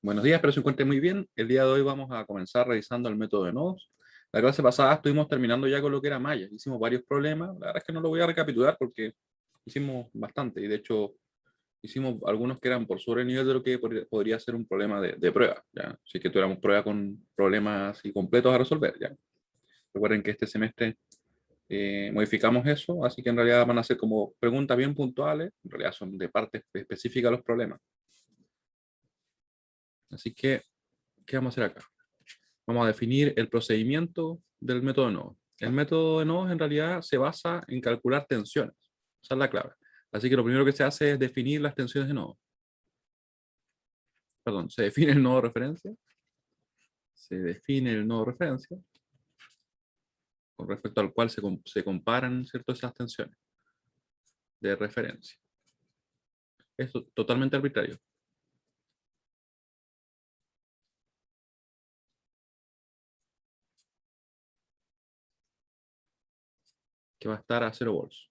Buenos días, espero se encuentren muy bien. El día de hoy vamos a comenzar revisando el método de nodos. La clase pasada estuvimos terminando ya con lo que era Maya. Hicimos varios problemas. La verdad es que no lo voy a recapitular porque hicimos bastante. Y de hecho, hicimos algunos que eran por sobre el nivel de lo que podría ser un problema de prueba. ¿Ya? Así que tuviéramos prueba con problemas y completos a resolver. ¿Ya? Recuerden que este semestre modificamos eso, así que en realidad van a ser como preguntas bien puntuales. En realidad son de parte específica los problemas. Así que, ¿qué vamos a hacer acá? Vamos a definir el procedimiento del método de nodos. El método de nodos en realidad se basa en calcular tensiones. Esa es la clave. Así que lo primero que se hace es definir las tensiones de nodo. Perdón, se define el nodo de referencia. Se define el nodo de referencia con respecto al cual se comparan, ¿cierto?, esas tensiones de referencia. Esto es totalmente arbitrario. Que va a estar a 0 volts.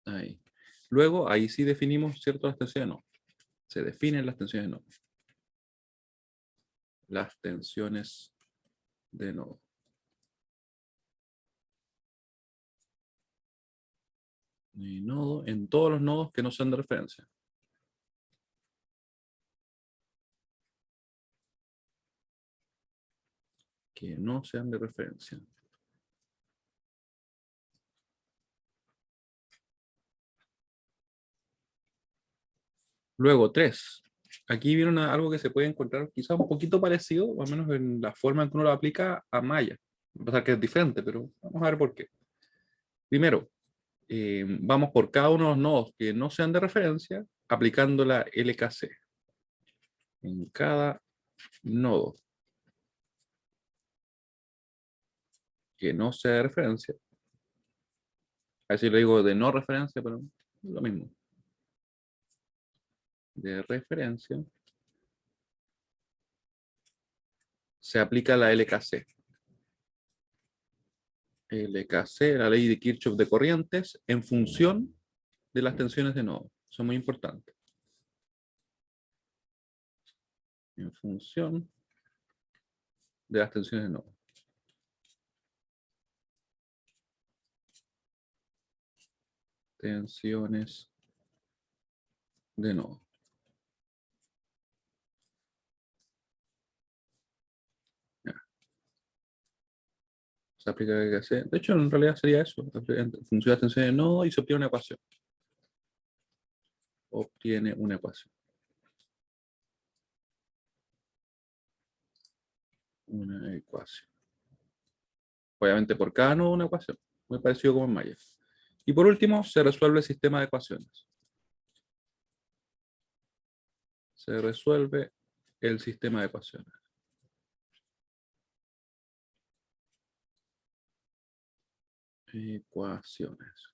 Ahí. Luego, ahí sí definimos, ¿cierto?, las tensiones de nodo. Se definen las tensiones de nodo. Las tensiones de nodo. Y nodo en todos los nodos que no sean de referencia. Que no sean de referencia. Luego, 3. Aquí vieron algo que se puede encontrar quizás un poquito parecido, o al menos en la forma en que uno lo aplica a Maya. Va a pasar que es diferente, pero vamos a ver por qué. Primero, vamos por cada uno de los nodos que no sean de referencia, aplicando la LKC. En cada nodo que no sea de referencia. Así lo digo de no referencia, pero es lo mismo. De referencia. Se aplica la LKC. LKC, la ley de Kirchhoff de corrientes, en función de las tensiones de nodo. Eso es muy importante. En función de las tensiones de nodo. Tensiones de nodo. Ya. Se aplica la LKC. De hecho, en realidad sería eso. En función de las tensiones de nodo y se obtiene una ecuación. Obtiene una ecuación. Una ecuación. Obviamente por cada nodo una ecuación. Muy parecido como en Maya. Y por último, se resuelve el sistema de ecuaciones. Se resuelve el sistema de ecuaciones. Ecuaciones.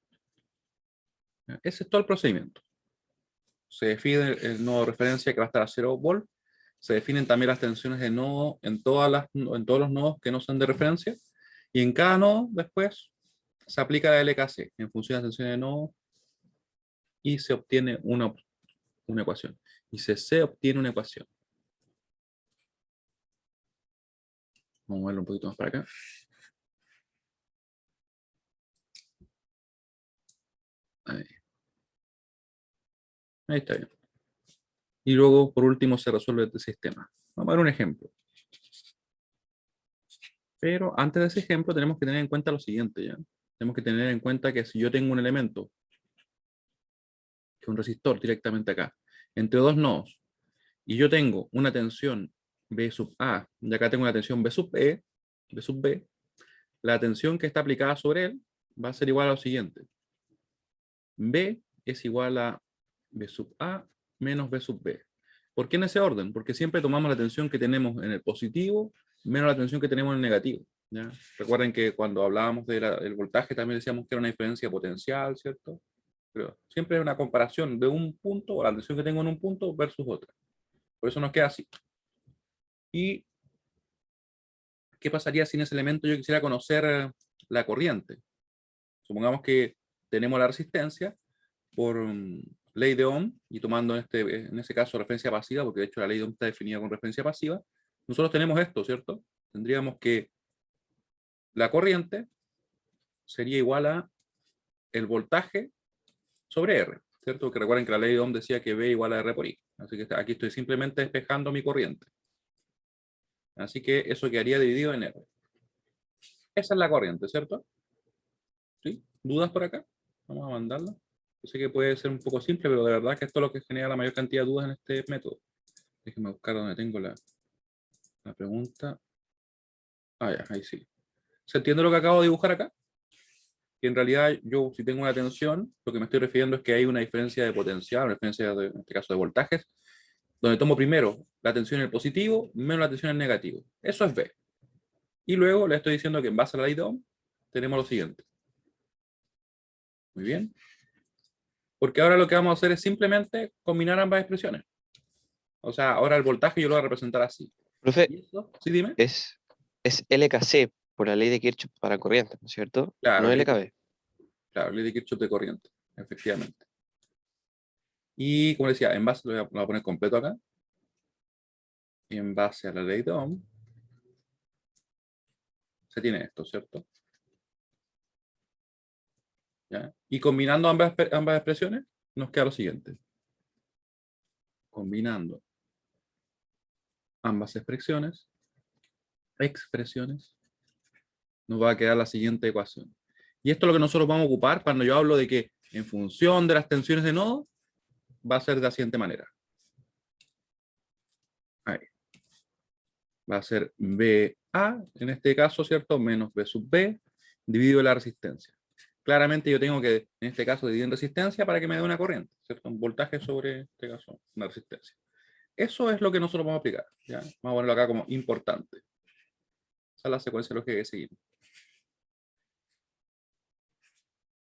Ese es todo el procedimiento. Se define el nodo de referencia que va a estar a 0 volt. Se definen también las tensiones de nodo en todos los nodos que no sean de referencia. Y en cada nodo después se aplica la LKC en función de las tensiones de nodo y se obtiene una ecuación. Y se obtiene una ecuación. Vamos a verlo un poquito más para acá. Ahí. Ahí está bien. Y luego, por último, se resuelve este sistema. Vamos a ver un ejemplo. Pero antes de ese ejemplo tenemos que tener en cuenta lo siguiente, ¿ya? Tenemos que tener en cuenta que si yo tengo un elemento, que es un resistor directamente acá, entre dos nodos, y yo tengo una tensión B sub A, y acá tengo una tensión B sub E, B sub B, la tensión que está aplicada sobre él va a ser igual a lo siguiente. B es igual a B sub A menos B sub B. ¿Por qué en ese orden? Porque siempre tomamos la tensión que tenemos en el positivo menos la tensión que tenemos en el negativo. ¿Ya? Recuerden que cuando hablábamos del voltaje también decíamos que era una diferencia potencial, ¿cierto? Pero siempre es una comparación de un punto, o la tensión que tengo en un punto versus otra. Por eso nos queda así. ¿Y qué pasaría si en ese elemento yo quisiera conocer la corriente? Supongamos que tenemos la resistencia ley de Ohm, y tomando en ese caso referencia pasiva, porque de hecho la ley de Ohm está definida con referencia pasiva, nosotros tenemos esto, ¿cierto? Tendríamos que la corriente sería igual a el voltaje sobre R, ¿cierto? Que recuerden que la ley de Ohm decía que V igual a R por I. Así que aquí estoy simplemente despejando mi corriente. Así que eso quedaría dividido en R. Esa es la corriente, ¿cierto? ¿Sí? ¿Dudas por acá? Vamos a mandarla. Yo sé que puede ser un poco simple, pero de verdad que esto es lo que genera la mayor cantidad de dudas en este método. Déjenme buscar donde tengo la pregunta. Ah, ya, ahí sí. ¿Se entiende lo que acabo de dibujar acá? Que en realidad yo, si tengo una tensión, lo que me estoy refiriendo es que hay una diferencia de potencial, una diferencia, en este caso, de voltajes, donde tomo primero la tensión en el positivo menos la tensión en el negativo. Eso es V. Y luego le estoy diciendo que en base a la ley de Ohm tenemos lo siguiente. Muy bien. Porque ahora lo que vamos a hacer es simplemente combinar ambas expresiones. O sea, ahora el voltaje yo lo voy a representar así. Profe, ¿Y eso? ¿Sí, dime? es LKC por la ley de Kirchhoff para corriente, ¿no es cierto? Claro, No LKB. ley de Kirchhoff de corriente, efectivamente. Y como decía, en base, lo voy a poner completo acá. En base a la ley de Ohm, se tiene esto, ¿cierto? ¿Ya? Y combinando ambas expresiones, nos queda lo siguiente. Combinando ambas expresiones, nos va a quedar la siguiente ecuación. Y esto es lo que nosotros vamos a ocupar cuando yo hablo de que en función de las tensiones de nodo, va a ser de la siguiente manera. Ahí. Va a ser BA, en este caso, ¿cierto? Menos B sub B, dividido la resistencia. Claramente yo tengo que, en este caso, dividir en resistencia para que me dé una corriente, ¿cierto? Un voltaje sobre, en este caso, una resistencia. Eso es lo que nosotros vamos a aplicar, ¿ya? Vamos a ponerlo acá como importante. Esa es la secuencia lógica que seguimos.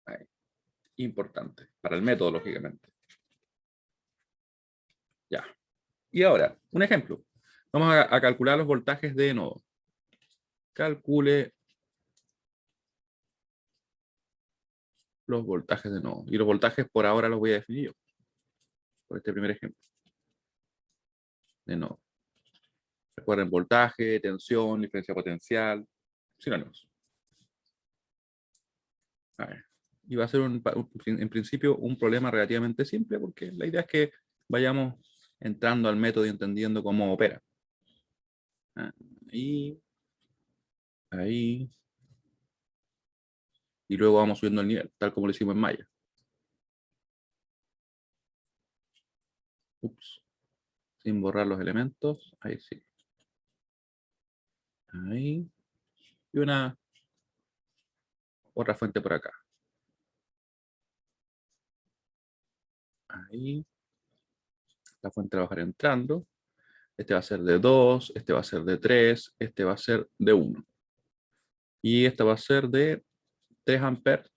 Ahí. Importante, para el método, lógicamente. Ya. Y ahora, un ejemplo. Vamos a calcular los voltajes de nodo. Calcule los voltajes de nodo. Y los voltajes por ahora los voy a definir yo. Por este primer ejemplo. De nodo. Recuerden voltaje, tensión, diferencia potencial, sinónimos. A ver. Y va a ser en principio un problema relativamente simple porque la idea es que vayamos entrando al método y entendiendo cómo opera. Ahí. Ahí. Y luego vamos subiendo el nivel, tal como lo hicimos en Maya. Ups. Sin borrar los elementos. Ahí sí. Ahí. Y una otra fuente por acá. Ahí. La fuente va a bajar entrando. Este va a ser de 2, este va a ser de 3, este va a ser de 1. Y esta va a ser de 3 amperes.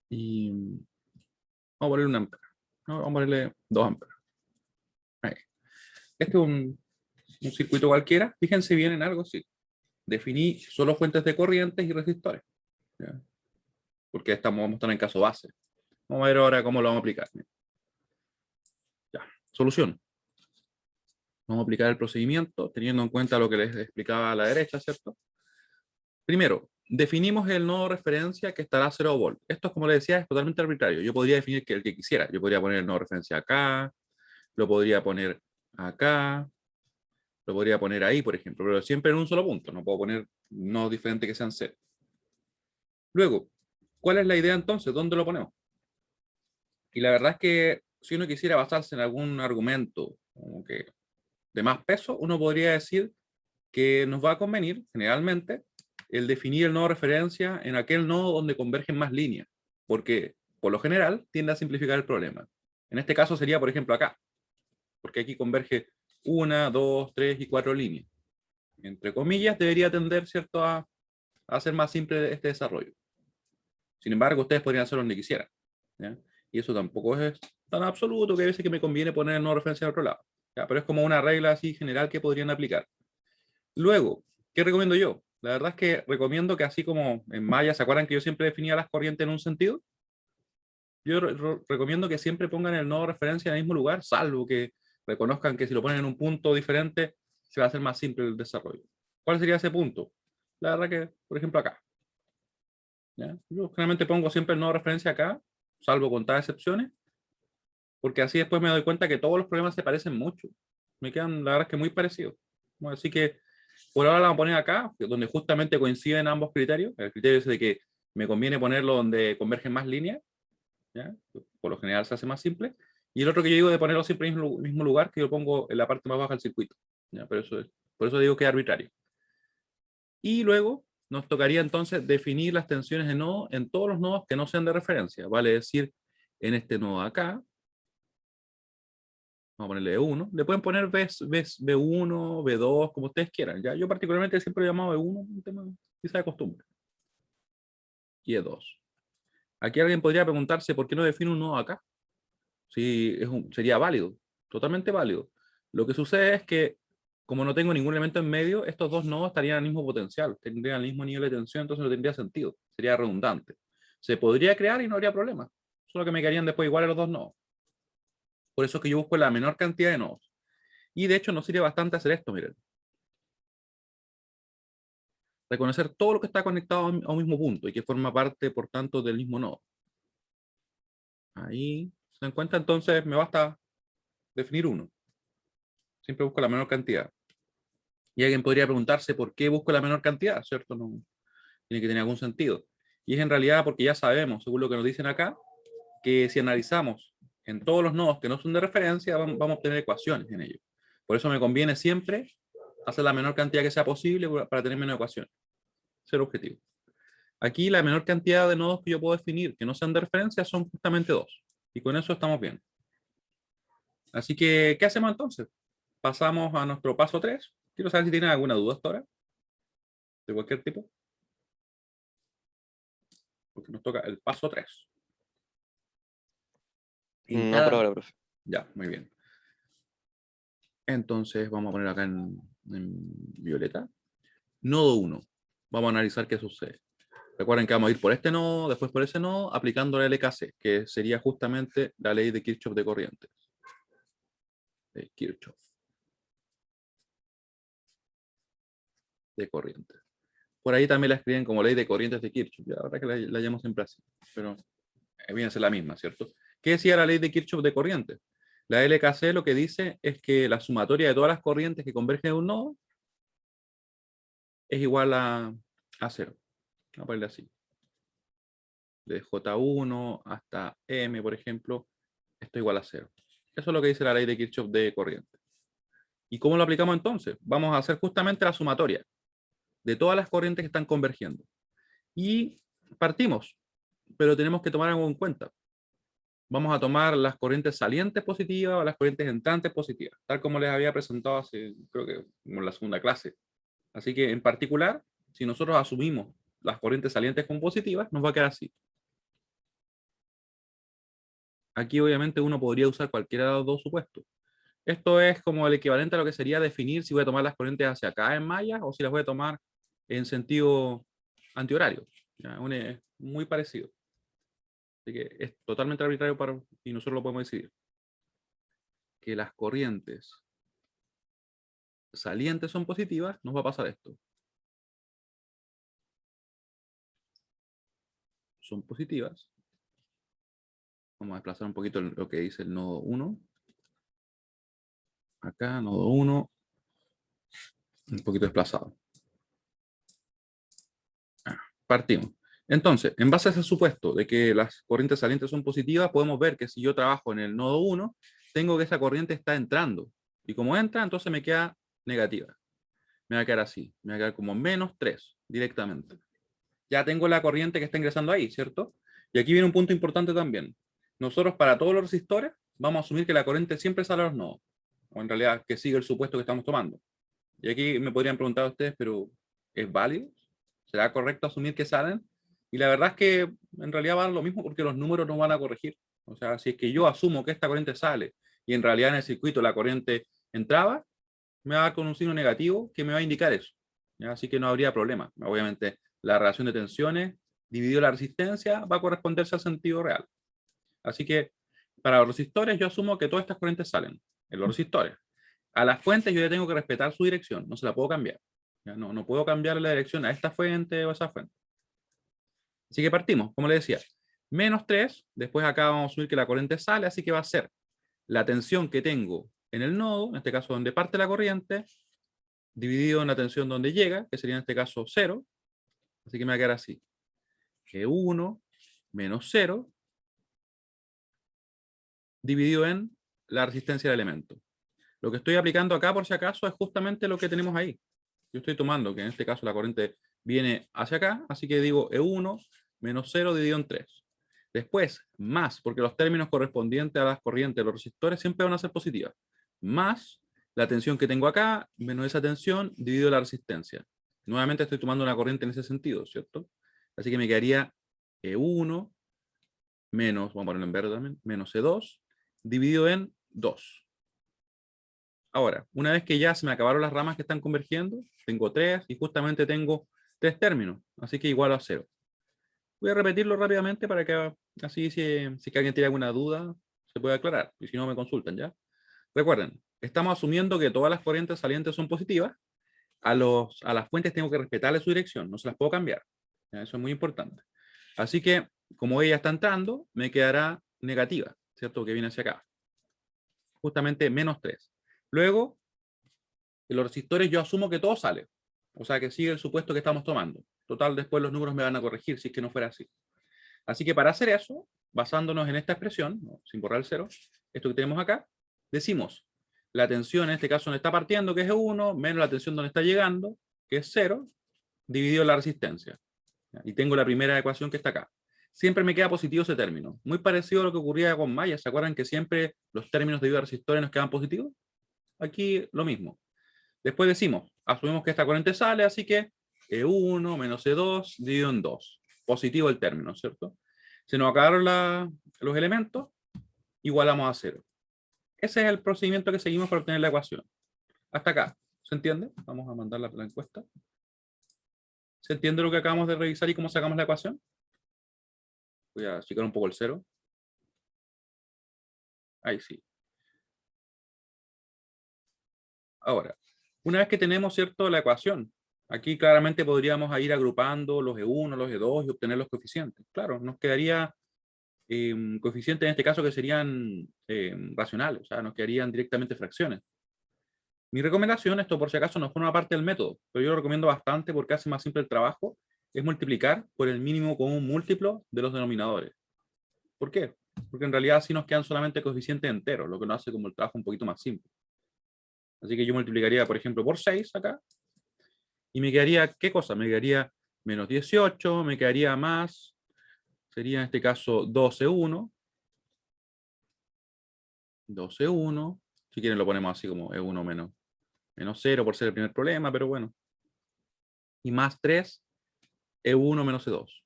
Y vamos a ponerle 1 ampere. No, vamos a ponerle 2 amperes. Ahí. Este es un circuito cualquiera. Fíjense bien en algo, sí. Definí solo fuentes de corrientes y resistores. ¿Ya? Porque vamos a estar en caso base. Vamos a ver ahora cómo lo vamos a aplicar. Ya. Solución. Vamos a aplicar el procedimiento teniendo en cuenta lo que les explicaba a la derecha, ¿cierto? Primero, definimos el nodo de referencia que estará a 0 volt. Esto, como les decía, es totalmente arbitrario. Yo podría definir el que quisiera. Yo podría poner el nodo de referencia acá, lo podría poner acá, lo podría poner ahí, por ejemplo, pero siempre en un solo punto. No puedo poner nodos diferentes que sean 0. Luego, ¿cuál es la idea entonces? ¿Dónde lo ponemos? Y la verdad es que si uno quisiera basarse en algún argumento como que de más peso, uno podría decir que nos va a convenir, generalmente, el definir el nodo de referencia en aquel nodo donde convergen más líneas, porque por lo general tiende a simplificar el problema. En este caso sería, por ejemplo, acá, porque aquí converge 1, 2, 3 y 4 líneas. Entre comillas, debería tender, ¿cierto?, a hacer más simple este desarrollo. Sin embargo, ustedes podrían hacerlo donde quisieran, ¿ya? Y eso tampoco es tan absoluto, que a veces que me conviene poner el nodo de referencia al otro lado, ¿ya? Pero es como una regla así general que podrían aplicar. Luego, ¿qué recomiendo yo? La verdad es que recomiendo que así como en Maya, ¿se acuerdan que yo siempre definía las corrientes en un sentido? yo recomiendo que siempre pongan el nodo de referencia en el mismo lugar, salvo que reconozcan que si lo ponen en un punto diferente, se va a hacer más simple el desarrollo. ¿Cuál sería ese punto? La verdad que, por ejemplo, acá. ¿Ya? Yo generalmente pongo siempre el nodo de referencia acá, salvo contadas excepciones, porque así después me doy cuenta que todos los problemas se parecen mucho. Me quedan, la verdad, que muy parecidos. Bueno, así que por ahora la vamos a poner acá, donde justamente coinciden ambos criterios. El criterio es de que me conviene ponerlo donde convergen más líneas, ¿ya? Por lo general se hace más simple. Y el otro que yo digo de ponerlo siempre en el mismo lugar, que yo pongo en la parte más baja del circuito. ¿Ya? Por eso digo que es arbitrario. Y luego nos tocaría entonces definir las tensiones de nodo en todos los nodos que no sean de referencia. Vale decir, en este nodo acá, vamos a ponerle B1, le pueden poner B1, B2, como ustedes quieran. ¿Ya? Yo particularmente siempre he llamado B1, un tema quizá de costumbre. Y E2. Aquí alguien podría preguntarse por qué no defino un nodo acá. Si sería válido, totalmente válido. Lo que sucede es que, como no tengo ningún elemento en medio, estos dos nodos estarían al mismo potencial, tendrían el mismo nivel de tensión, entonces no tendría sentido, sería redundante. Se podría crear y no habría problema, solo que me quedarían después iguales los dos nodos. Por eso es que yo busco la menor cantidad de nodos. Y de hecho nos sirve bastante hacer esto, miren. Reconocer todo lo que está conectado a un mismo punto y que forma parte, por tanto, del mismo nodo. Ahí se dan cuenta, entonces me basta definir uno. Siempre busco la menor cantidad. Y alguien podría preguntarse por qué busco la menor cantidad, ¿cierto? No tiene que tener algún sentido. Y es en realidad porque ya sabemos, según lo que nos dicen acá, que si analizamos en todos los nodos que no son de referencia, vamos a obtener ecuaciones en ellos. Por eso me conviene siempre hacer la menor cantidad que sea posible para tener menos ecuaciones. Ese es el objetivo. Aquí la menor cantidad de nodos que yo puedo definir que no sean de referencia son justamente dos. Y con eso estamos bien. Así que, ¿qué hacemos entonces? Pasamos a nuestro paso 3. Quiero saber si tienen alguna duda hasta ahora, de cualquier tipo. Porque nos toca el paso 3. No por ahora, profe. Ya, muy bien. Entonces vamos a poner acá en violeta. Nodo 1. Vamos a analizar qué sucede. Recuerden que vamos a ir por este nodo, después por ese nodo, aplicando la LKC, que sería justamente la ley de Kirchhoff de corrientes. De Kirchhoff. De corrientes. Por ahí también la escriben como ley de corrientes de Kirchhoff. Ya, la verdad que la llamamos siempre así. Pero viene a ser la misma, ¿cierto? ¿Qué decía la ley de Kirchhoff de corrientes? La LKC lo que dice es que la sumatoria de todas las corrientes que convergen en un nodo es igual a 0. Vamos a ponerle así. De J1 hasta M, por ejemplo, esto es igual a 0. Eso es lo que dice la ley de Kirchhoff de corriente. ¿Y cómo lo aplicamos entonces? Vamos a hacer justamente la sumatoria de todas las corrientes que están convergiendo. Y partimos, pero tenemos que tomar algo en cuenta. Vamos a tomar las corrientes salientes positivas o las corrientes entrantes positivas, tal como les había presentado hace, creo que en la segunda clase. Así que en particular, si nosotros asumimos las corrientes salientes como positivas, nos va a quedar así. Aquí obviamente uno podría usar cualquiera de los dos supuestos. Esto es como el equivalente a lo que sería definir si voy a tomar las corrientes hacia acá en mallas o si las voy a tomar en sentido antihorario. ¿Ya? Es muy parecido. Así que es totalmente arbitrario y nosotros lo podemos decidir. Que las corrientes salientes son positivas, nos va a pasar esto. Son positivas. Vamos a desplazar un poquito lo que dice el nodo 1. Acá, nodo 1. Un poquito desplazado. Partimos. Entonces, en base a ese supuesto de que las corrientes salientes son positivas, podemos ver que si yo trabajo en el nodo 1, tengo que esa corriente está entrando. Y como entra, entonces me queda negativa. Me va a quedar así. Me va a quedar como -3 directamente. Ya tengo la corriente que está ingresando ahí, ¿cierto? Y aquí viene un punto importante también. Nosotros para todos los resistores vamos a asumir que la corriente siempre sale a los nodos. O en realidad que sigue el supuesto que estamos tomando. Y aquí me podrían preguntar a ustedes, pero ¿es válido? ¿Será correcto asumir que salen? Y la verdad es que en realidad va a lo mismo porque los números no van a corregir. O sea, si es que yo asumo que esta corriente sale y en realidad en el circuito la corriente entraba, me va a dar con un signo negativo que me va a indicar eso. ¿Ya? Así que no habría problema. Obviamente la relación de tensiones dividido la resistencia va a corresponderse al sentido real. Así que para los resistores yo asumo que todas estas corrientes salen en los resistores. A las fuentes yo ya tengo que respetar su dirección, no se la puedo cambiar. ¿Ya? No puedo cambiar la dirección a esta fuente o a esa fuente. Así que partimos, como le decía, menos 3, después acá vamos a asumir que la corriente sale, así que va a ser la tensión que tengo en el nodo, en este caso donde parte la corriente, dividido en la tensión donde llega, que sería en este caso 0, así que me va a quedar así. E1 menos 0, dividido en la resistencia del elemento. Lo que estoy aplicando acá, por si acaso, es justamente lo que tenemos ahí. Yo estoy tomando que en este caso la corriente viene hacia acá, así que digo E1 menos 0 dividido en 3. Después, más, porque los términos correspondientes a las corrientes de los resistores siempre van a ser positivas. Más la tensión que tengo acá, menos esa tensión, dividido la resistencia. Nuevamente estoy tomando una corriente en ese sentido, ¿cierto? Así que me quedaría E1 menos, vamos a ponerlo en verde también, menos E2, dividido en 2. Ahora, una vez que ya se me acabaron las ramas que están convergiendo, tengo 3 y justamente tengo 3 términos, así que igual a 0. Voy a repetirlo rápidamente para que así si alguien tiene alguna duda se pueda aclarar, y si no me consultan ya. Recuerden, estamos asumiendo que todas las corrientes salientes son positivas, a las fuentes tengo que respetarle su dirección, no se las puedo cambiar. ¿Ya? Eso es muy importante. Así que, como ella está entrando, me quedará negativa, ¿cierto? Que viene hacia acá. Justamente menos 3. Luego, en los resistores yo asumo que todo sale. O sea, que sigue el supuesto que estamos tomando. Total, después los números me van a corregir si es que no fuera así. Así que para hacer eso, basándonos en esta expresión, ¿no? Sin borrar el 0, esto que tenemos acá, decimos la tensión en este caso donde está partiendo, que es 1, menos la tensión donde está llegando, que es 0, dividido la resistencia. Y tengo la primera ecuación que está acá. Siempre me queda positivo ese término. Muy parecido a lo que ocurría con Maya. ¿Se acuerdan que siempre los términos debido a resistores nos quedan positivos? Aquí lo mismo. Después decimos, asumimos que esta corriente sale, así que E1 menos E2 dividido en 2. Positivo el término, ¿cierto? Se nos acabaron los elementos, igualamos a 0. Ese es el procedimiento que seguimos para obtener la ecuación. Hasta acá. ¿Se entiende? Vamos a mandar la encuesta. ¿Se entiende lo que acabamos de revisar y cómo sacamos la ecuación? Voy a achicar un poco el 0. Ahí sí. Ahora, una vez que tenemos, ¿cierto?, la ecuación, aquí claramente podríamos ir agrupando los E1, los E2 y obtener los coeficientes. Claro, nos quedaría coeficientes en este caso que serían racionales, o sea, nos quedarían directamente fracciones. Mi recomendación, esto por si acaso no forma parte del método, pero yo lo recomiendo bastante porque hace más simple el trabajo, es multiplicar por el mínimo común múltiplo de los denominadores. ¿Por qué? Porque en realidad así nos quedan solamente coeficientes enteros, lo que nos hace como el trabajo un poquito más simple. Así que yo multiplicaría, por ejemplo, por 6 acá, y me quedaría, ¿qué cosa? Me quedaría menos 18, me quedaría más, sería en este caso 12,1, 12,1, si quieren lo ponemos así como E1 menos 0 por ser el primer problema, pero bueno. Y más 3, E1 menos E2.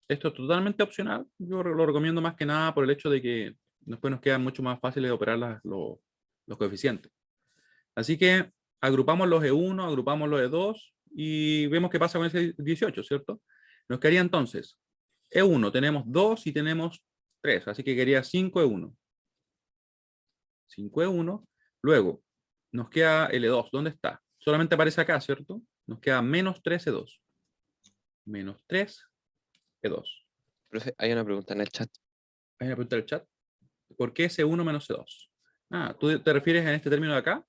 Esto es totalmente opcional, yo lo recomiendo más que nada por el hecho de que después nos queda mucho más fácil de operar los coeficientes. Así que agrupamos los E1, agrupamos los E2 y vemos qué pasa con ese 18, ¿cierto? Nos quedaría entonces E1, tenemos 2 y tenemos 3, así que quedaría 5E1. 5E1. Luego, nos queda el E2, ¿dónde está? Solamente aparece acá, ¿cierto? Nos queda menos 3E2. Menos 3E2. Profe, hay una pregunta en el chat. Hay una pregunta del chat. ¿Por qué S1 menos E2? Ah, ¿tú te refieres a este término de acá?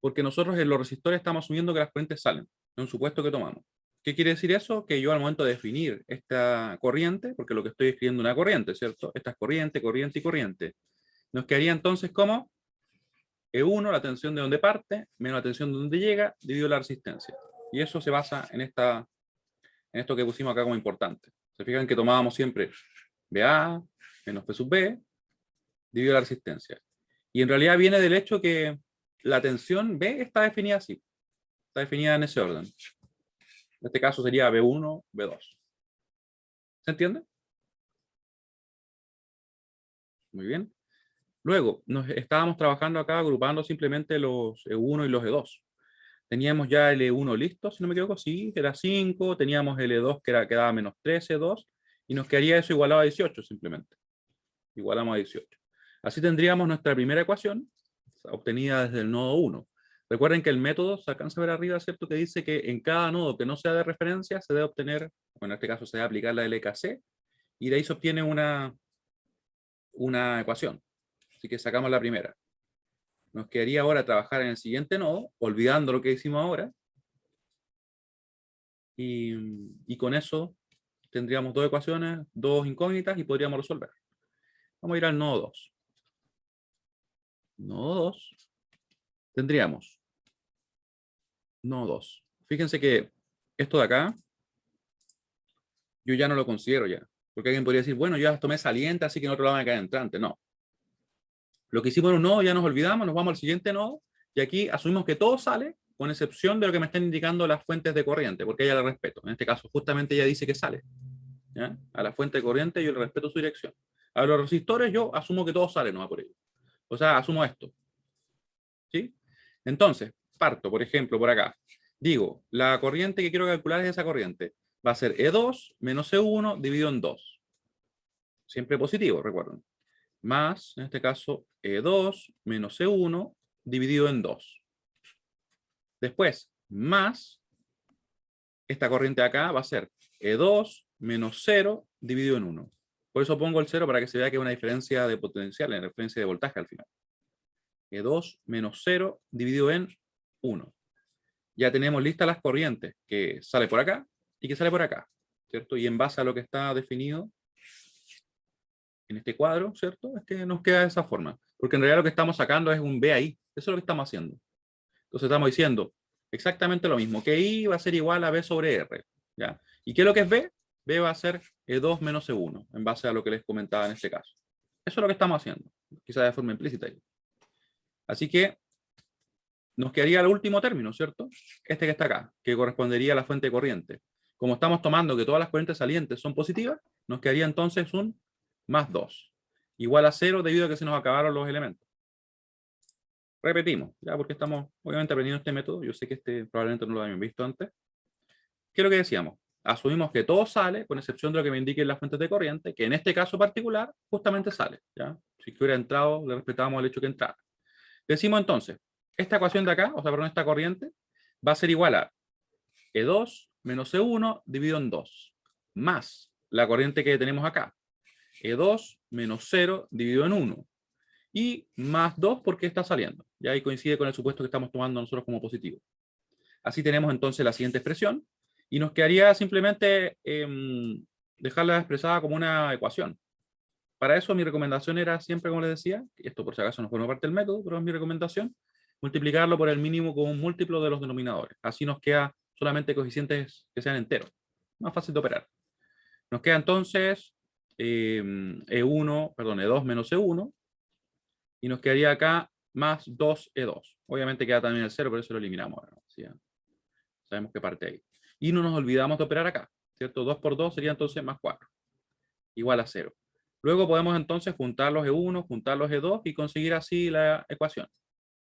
Porque nosotros en los resistores estamos asumiendo que las corrientes salen. Es un supuesto que tomamos. ¿Qué quiere decir eso? Que yo al momento de definir esta corriente, porque lo que estoy escribiendo es una corriente, ¿cierto? Esta es corriente, corriente y corriente. Nos quedaría entonces como E1, la tensión de donde parte, menos la tensión de donde llega, dividido la resistencia. Y eso se basa en esto que pusimos acá como importante. Se fijan que tomábamos siempre BA menos P sub B, dividido la resistencia. Y en realidad viene del hecho que la tensión B está definida así. Está definida en ese orden. En este caso sería B1, B2. ¿Se entiende? Muy bien. Luego, estábamos trabajando acá agrupando simplemente los E1 y los E2. Teníamos ya el E1 listo, si no me equivoco, sí, era 5. Teníamos el E2 que daba menos 13, 2. Y nos quedaría eso igualado a 18 simplemente. igualamos a 18. Así tendríamos nuestra primera ecuación obtenida desde el nodo 1. Recuerden que el método, se alcanza a ver arriba, ¿cierto? Que dice que en cada nodo que no sea de referencia se debe obtener, bueno, en este caso se debe aplicar la LKC, y de ahí se obtiene una ecuación. Así que sacamos la primera. Nos quedaría ahora trabajar en el siguiente nodo, olvidando lo que hicimos ahora. Y con eso tendríamos dos ecuaciones, dos incógnitas, y podríamos resolver. Vamos a ir al nodo 2. Nodo 2. Tendríamos nodo 2. Fíjense que esto de acá, yo ya no lo considero ya. Porque alguien podría decir, bueno, yo ya tomé saliente, así que en otro lado me cae entrante. No. Lo que hicimos en un nodo ya nos olvidamos, nos vamos al siguiente nodo, y aquí asumimos que todo sale, con excepción de lo que me están indicando las fuentes de corriente, porque ella la respeto. En este caso, justamente ella dice que sale. ¿Ya? A la fuente de corriente yo le respeto su dirección. A los resistores yo asumo que todo sale, no va por ello. O sea, asumo esto. ¿Sí? Entonces, parto, por ejemplo, por acá. Digo, la corriente que quiero calcular es esa corriente. Va a ser E2 menos E1 dividido en 2. Siempre positivo, recuerden. Más, en este caso, E2 menos E1 dividido en 2. Después, más, esta corriente de acá va a ser E2 menos 0 dividido en 1. Por eso pongo el 0 para que se vea que hay una diferencia de potencial, en diferencia de voltaje al final. E2 menos 0 dividido en 1. Ya tenemos listas las corrientes que sale por acá y que sale por acá, ¿cierto? Y en base a lo que está definido en este cuadro, ¿cierto? Es que nos queda de esa forma. Porque en realidad lo que estamos sacando es un B ahí. Eso es lo que estamos haciendo. Entonces estamos diciendo exactamente lo mismo, que I va a ser igual a B sobre R. ¿Ya? ¿Y qué es lo que es B? B va a ser E2 menos E1, en base a lo que les comentaba en este caso. Eso es lo que estamos haciendo, quizás de forma implícita ahí. Así que nos quedaría el último término, ¿cierto? Este que está acá, que correspondería a la fuente de corriente. Como estamos tomando que todas las corrientes salientes son positivas, nos quedaría entonces un más 2, igual a 0 debido a que se nos acabaron los elementos. Repetimos, ya porque estamos obviamente aprendiendo este método. Yo sé que este probablemente no lo habían visto antes. ¿Qué es lo que decíamos? Asumimos que todo sale, con excepción de lo que me indiquen las fuentes de corriente, que en este caso particular justamente sale. ¿Ya? Si hubiera entrado, le respetábamos el hecho que entrara. Decimos entonces, esta ecuación de acá, o sea, perdón, esta corriente, va a ser igual a E2 menos E1 dividido en 2, más la corriente que tenemos acá, E2 menos 0 dividido en 1, y más 2 porque está saliendo. Ya ahí coincide con el supuesto que estamos tomando nosotros como positivo. Así tenemos entonces la siguiente expresión, y nos quedaría simplemente dejarla expresada como una ecuación. Para eso mi recomendación era siempre, como les decía, esto por si acaso no forma parte del método, pero es mi recomendación, multiplicarlo por el mínimo con un múltiplo de los denominadores. Así nos queda solamente coeficientes que sean enteros. Más fácil de operar. Nos queda entonces E2 menos E1, y nos quedaría acá más 2E2. Obviamente queda también el 0, por eso lo eliminamos ahora, ¿no? ¿Sí? Sabemos que parte ahí. Y no nos olvidamos de operar acá, ¿cierto? 2 por 2 sería entonces más 4, igual a 0. Luego podemos entonces juntar los E1, juntar los E2 y conseguir así la ecuación.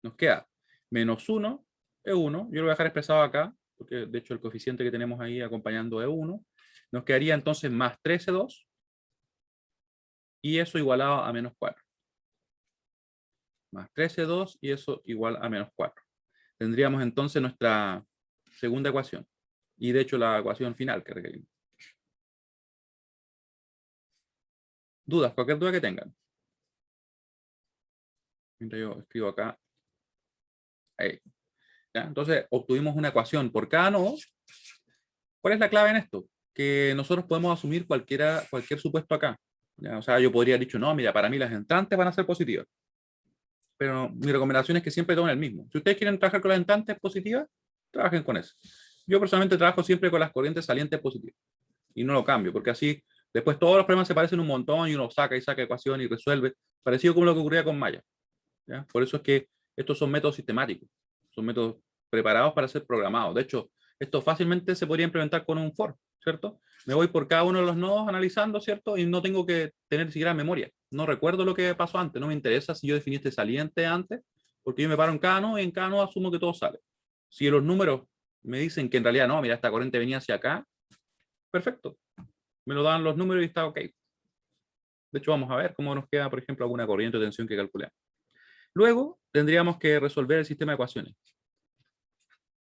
Nos queda menos 1, E1, yo lo voy a dejar expresado acá, porque de hecho el coeficiente que tenemos ahí acompañando E1, nos quedaría entonces más 3E2, y eso igualado a menos 4. Más 13,2 y eso igual a menos 4. Tendríamos entonces nuestra segunda ecuación. Y de hecho la ecuación final que requerimos. ¿Dudas? Cualquier duda que tengan. Mientras yo escribo acá. Ahí. ¿Ya? Entonces obtuvimos una ecuación por cada nodo. ¿Cuál es la clave en esto? Que nosotros podemos asumir cualquier supuesto acá. ¿Ya? O sea, yo podría haber dicho, no, mira, para mí las entrantes van a ser positivas. Pero mi recomendación es que siempre tomen el mismo. Si ustedes quieren trabajar con las entrantes positivas, trabajen con eso. Yo personalmente trabajo siempre con las corrientes salientes positivas. Y no lo cambio, porque así después todos los problemas se parecen un montón y uno saca ecuación y resuelve. Parecido como lo que ocurría con Maya. ¿Ya? Por eso es que estos son métodos sistemáticos. Son métodos preparados para ser programados. De hecho, esto fácilmente se podría implementar con un for, ¿cierto? Me voy por cada uno de los nodos analizando, ¿cierto? Y no tengo que tener siquiera memoria. No recuerdo lo que pasó antes. No me interesa si yo definí este saliente antes, porque yo me paro en cada nodo y en cada nodo asumo que todo sale. Si los números me dicen que en realidad no, mira, esta corriente venía hacia acá, perfecto. Me lo dan los números y está ok. De hecho, vamos a ver cómo nos queda, por ejemplo, alguna corriente o tensión que calculemos. Luego, tendríamos que resolver el sistema de ecuaciones.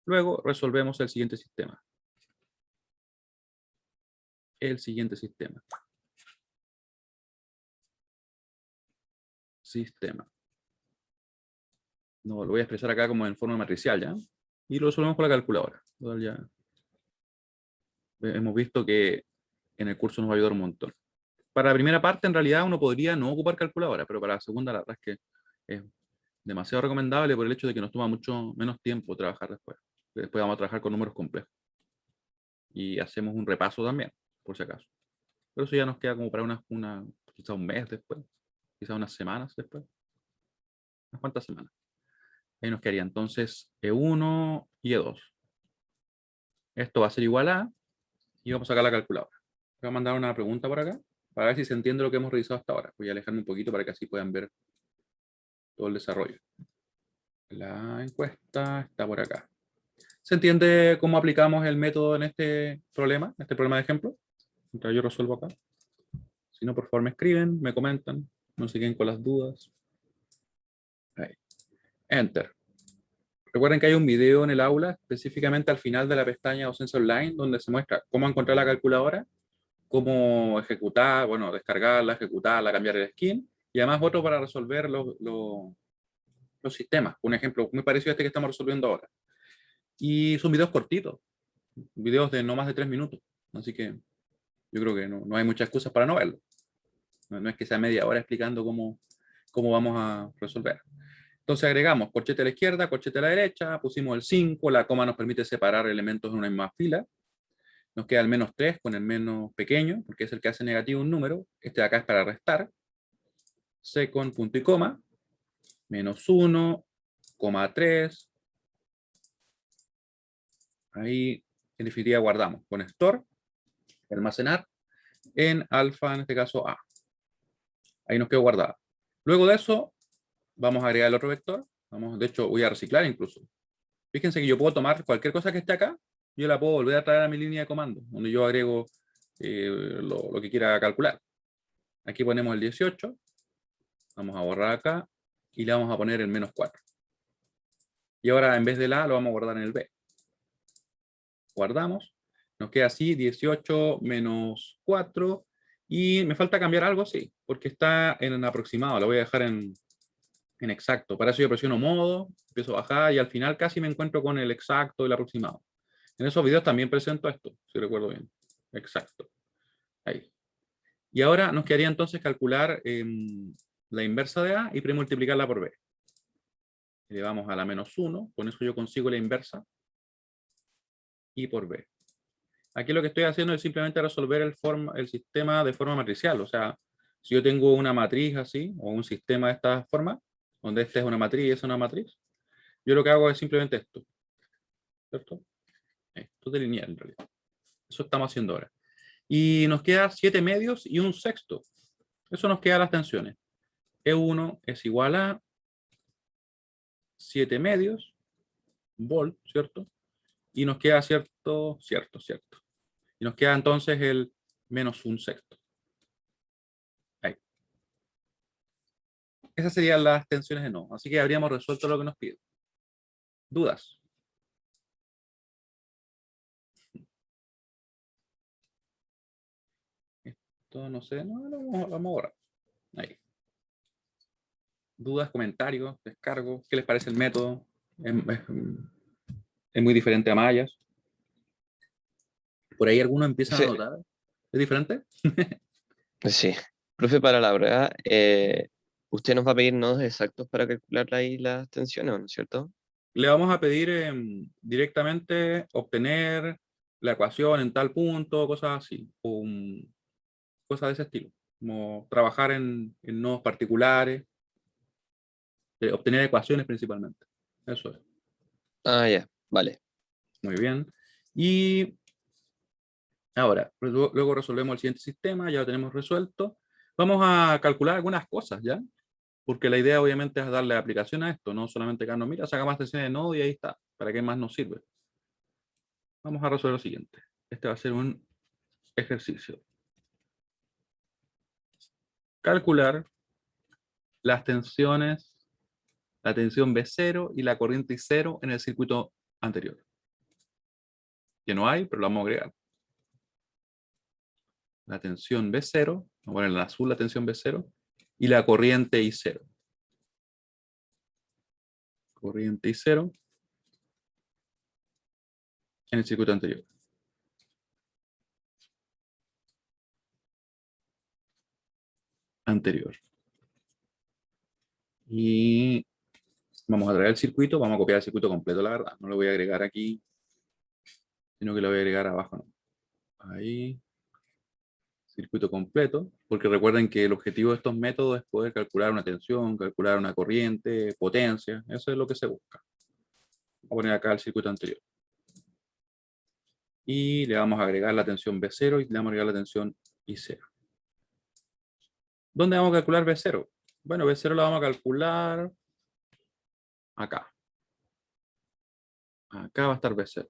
Luego, resolvemos el siguiente sistema. El siguiente sistema. Sistema. No, lo voy a expresar acá como en forma matricial, ¿ya? Y lo resolvemos con la calculadora. Total, ya hemos visto que en el curso nos va a ayudar un montón. Para la primera parte, en realidad, uno podría no ocupar calculadora, pero para la segunda, la verdad es que es demasiado recomendable por el hecho de que nos toma mucho menos tiempo trabajar después. Después vamos a trabajar con números complejos. Y hacemos un repaso también, por si acaso. Pero eso ya nos queda como para quizá un mes después, quizá unas semanas después. ¿Unas cuantas semanas? Ahí nos quedaría entonces E1 y E2. Esto va a ser igual a, y vamos a sacar la calculadora. Voy a mandar una pregunta por acá, para ver si se entiende lo que hemos revisado hasta ahora. Voy a alejarme un poquito para que así puedan ver todo el desarrollo. La encuesta está por acá. ¿Se entiende cómo aplicamos el método en este problema de ejemplo? Mientras yo resuelvo acá. Si no, por favor me escriben, me comentan, no se queden con las dudas. Ahí. Enter. Recuerden que hay un video en el aula, específicamente al final de la pestaña Docencia Online, donde se muestra cómo encontrar la calculadora, cómo ejecutar, bueno, descargarla, ejecutarla, cambiar el skin, y además otro para resolver los sistemas. Un ejemplo muy parecido a este que estamos resolviendo ahora. Y son videos cortitos, videos de no más de 3 minutos. Así que yo creo que no hay muchas excusas para no verlo. No es que sea media hora explicando cómo vamos a resolver. Entonces agregamos corchete a la izquierda, corchete a la derecha, pusimos el 5, la coma nos permite separar elementos en una misma fila. Nos queda el -3 con el menos pequeño, porque es el que hace negativo un número. Este de acá es para restar. C con punto y coma, -1, -3. Ahí, en definitiva, guardamos con store, almacenar, en alfa, en este caso A. Ahí nos quedó guardada. Luego de eso, vamos a agregar el otro vector. De hecho, voy a reciclar incluso. Fíjense que yo puedo tomar cualquier cosa que esté acá, yo la puedo volver a traer a mi línea de comando, donde yo agrego lo que quiera calcular. Aquí ponemos el 18, vamos a borrar acá, y le vamos a poner el -4. Y ahora en vez de la A lo vamos a guardar en el B. Guardamos, nos queda así, 18 menos 4, y me falta cambiar algo, sí, porque está en aproximado, lo voy a dejar en exacto. Para eso yo presiono modo, empiezo a bajar, y al final casi me encuentro con el exacto y el aproximado. En esos videos también presento esto, si recuerdo bien. Exacto. Ahí. Y ahora nos quedaría entonces calcular la inversa de A y premultiplicarla por B. Le vamos a la -1, con eso yo consigo la inversa, y por B. Aquí lo que estoy haciendo es simplemente resolver el sistema de forma matricial. O sea, si yo tengo una matriz así, o un sistema de esta forma, donde esta es una matriz y esta es una matriz, yo lo que hago es simplemente esto. ¿Cierto? Esto es de lineal en realidad. Eso estamos haciendo ahora. Y nos queda 7 medios y un sexto. Eso nos queda las tensiones. E1 es igual a 7 medios, volt, ¿cierto? Y nos queda cierto. Y nos queda entonces el -1 sexto. Ahí. Esas serían las tensiones de no. Así que habríamos resuelto lo que nos pide. ¿Dudas? Esto no sé, no, lo vamos a borrar. Ahí. ¿Dudas, comentarios, descargos? ¿Qué les parece el método? Es muy diferente a Mayas. Por ahí algunos empiezan a Sí, notar. ¿Es diferente? sí. Profe, para la prueba, usted nos va a pedir nodos exactos para calcular ahí las tensiones, ¿no es cierto? Le vamos a pedir directamente obtener la ecuación en tal punto, cosas así, o cosas de ese estilo, como trabajar en nodos particulares, obtener ecuaciones principalmente. Eso es. Ah, ya, vale. Muy bien. Y ahora, luego resolvemos el siguiente sistema, ya lo tenemos resuelto. Vamos a calcular algunas cosas, ¿ya? Porque la idea obviamente es darle aplicación a esto, no solamente quedarnos, mira, saca más tensiones de nodo y ahí está. ¿Para qué más nos sirve? Vamos a resolver lo siguiente. Este va a ser un ejercicio. calcular las tensiones, la tensión B0 y la corriente I0 en el circuito anterior. Que no hay, pero lo vamos a agregar. La tensión B0, vamos a poner en azul la tensión B0, y la corriente I0. Corriente I0 en el circuito anterior. Y vamos a traer el circuito, vamos a copiar el circuito completo, la verdad. No lo voy a agregar aquí, sino que lo voy a agregar abajo. ¿No? Ahí. Circuito completo, porque recuerden que el objetivo de estos métodos es poder calcular una tensión, calcular una corriente, potencia, eso es lo que se busca. Voy a poner acá el circuito anterior. Y le vamos a agregar la tensión B0 y le vamos a agregar la tensión I0. ¿Dónde vamos a calcular B0? Bueno, B0 la vamos a calcular acá. Acá va a estar B0.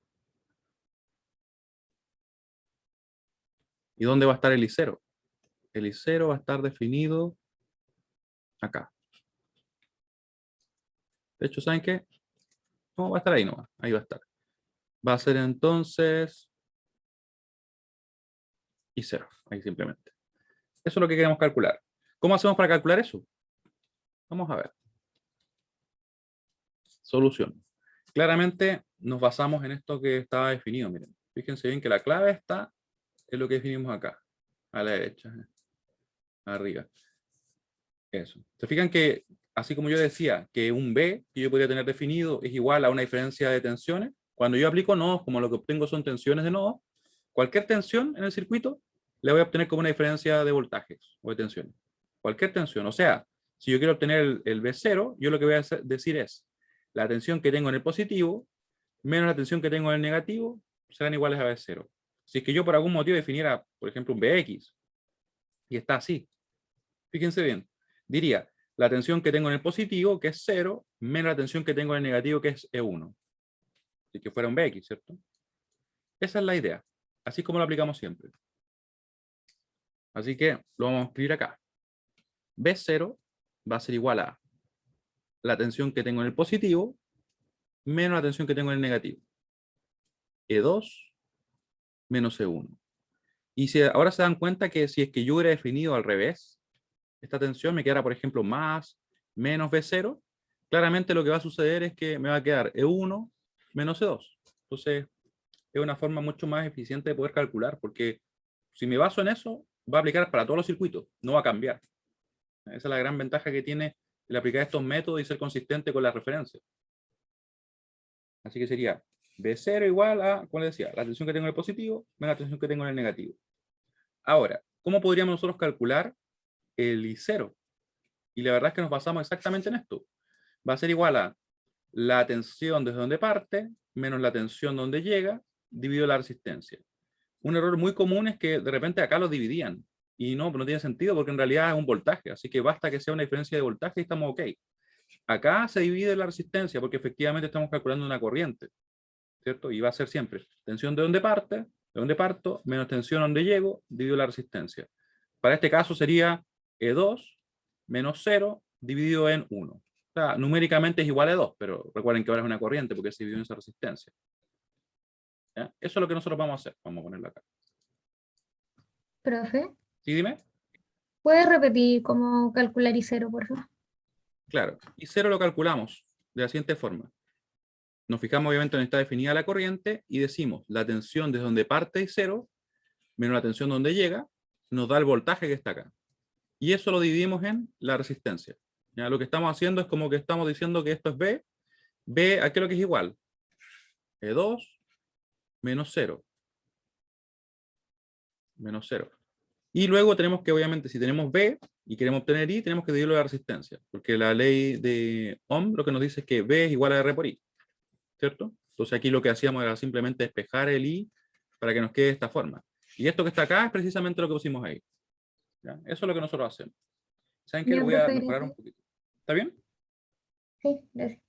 ¿Y dónde va a estar el I0? El I0 va a estar definido acá. De hecho, ¿saben qué? No, va a estar ahí nomás. Ahí va a estar. Va a ser entonces I0. Ahí simplemente. Eso es lo que queremos calcular. ¿Cómo hacemos para calcular eso? Vamos a ver. Solución. Claramente nos basamos en esto que estaba definido. Miren, fíjense bien que la clave está en lo que definimos acá, a la derecha, arriba. Eso. Se fijan que, así como yo decía, que un B que yo podría tener definido es igual a una diferencia de tensiones, cuando yo aplico nodos, como lo que obtengo son tensiones de nodos, cualquier tensión en el circuito le voy a obtener como una diferencia de voltajes o de tensiones. Cualquier tensión. O sea, si yo quiero obtener el B0, yo lo que voy a decir es la tensión que tengo en el positivo menos la tensión que tengo en el negativo serán iguales a B0. Si es que yo por algún motivo definiera, por ejemplo, un BX y está así, fíjense bien, diría la tensión que tengo en el positivo, que es 0, menos la tensión que tengo en el negativo, que es E1. Si que fuera un BX, ¿cierto? Esa es la idea, así como lo aplicamos siempre. Así que lo vamos a escribir acá. B0 va a ser igual a la tensión que tengo en el positivo menos la tensión que tengo en el negativo. E2 menos E1. Y si ahora se dan cuenta que si es que yo hubiera definido al revés, esta tensión me quedara, por ejemplo, más, menos B0, claramente lo que va a suceder es que me va a quedar E1 menos E2. Entonces, es una forma mucho más eficiente de poder calcular, porque si me baso en eso, va a aplicar para todos los circuitos, no va a cambiar. Esa es la gran ventaja que tiene el aplicar estos métodos y ser consistente con la referencia. Así que sería B0 igual a, como les decía, la tensión que tengo en el positivo menos la tensión que tengo en el negativo. Ahora, ¿cómo podríamos nosotros calcular el I0? Y la verdad es que nos basamos exactamente en esto. Va a ser igual a la tensión desde donde parte menos la tensión donde llega dividido la resistencia. Un error muy común es que de repente acá lo dividían. Y no tiene sentido porque en realidad es un voltaje. Así que basta que sea una diferencia de voltaje y estamos ok. Acá se divide la resistencia porque efectivamente estamos calculando una corriente, ¿cierto? Y va a ser siempre tensión de donde parte, de donde parto, menos tensión donde llego, dividido la resistencia. Para este caso sería E2 menos 0 dividido en 1. O sea, numéricamente es igual a 2, pero recuerden que ahora es una corriente porque se dividió en esa resistencia. ¿Ya? Eso es lo que nosotros vamos a hacer. Vamos a ponerlo acá. Profe, ¿Sí, dime? ¿puedes repetir cómo calcular I0, por favor? Claro. Y 0 lo calculamos de la siguiente forma. Nos fijamos obviamente en está definida la corriente y decimos la tensión desde donde parte es 0 menos la tensión donde llega nos da el voltaje que está acá. Y eso lo dividimos en la resistencia. ¿Ya? Lo que estamos haciendo es como que estamos diciendo que esto es B. B, ¿a qué es lo que es igual? E2 menos 0. Menos 0. Y luego tenemos que, obviamente, si tenemos B y queremos obtener I, tenemos que dividirlo de la resistencia. Porque la ley de Ohm lo que nos dice es que B es igual a R por I. ¿Cierto? Entonces aquí lo que hacíamos era simplemente despejar el I para que nos quede de esta forma. Y esto que está acá es precisamente lo que pusimos ahí. ¿Ya? Eso es lo que nosotros hacemos. ¿Saben qué? Lo Ya, voy a profe, mejorar un gracias. poquito. ¿Está bien? Sí, gracias.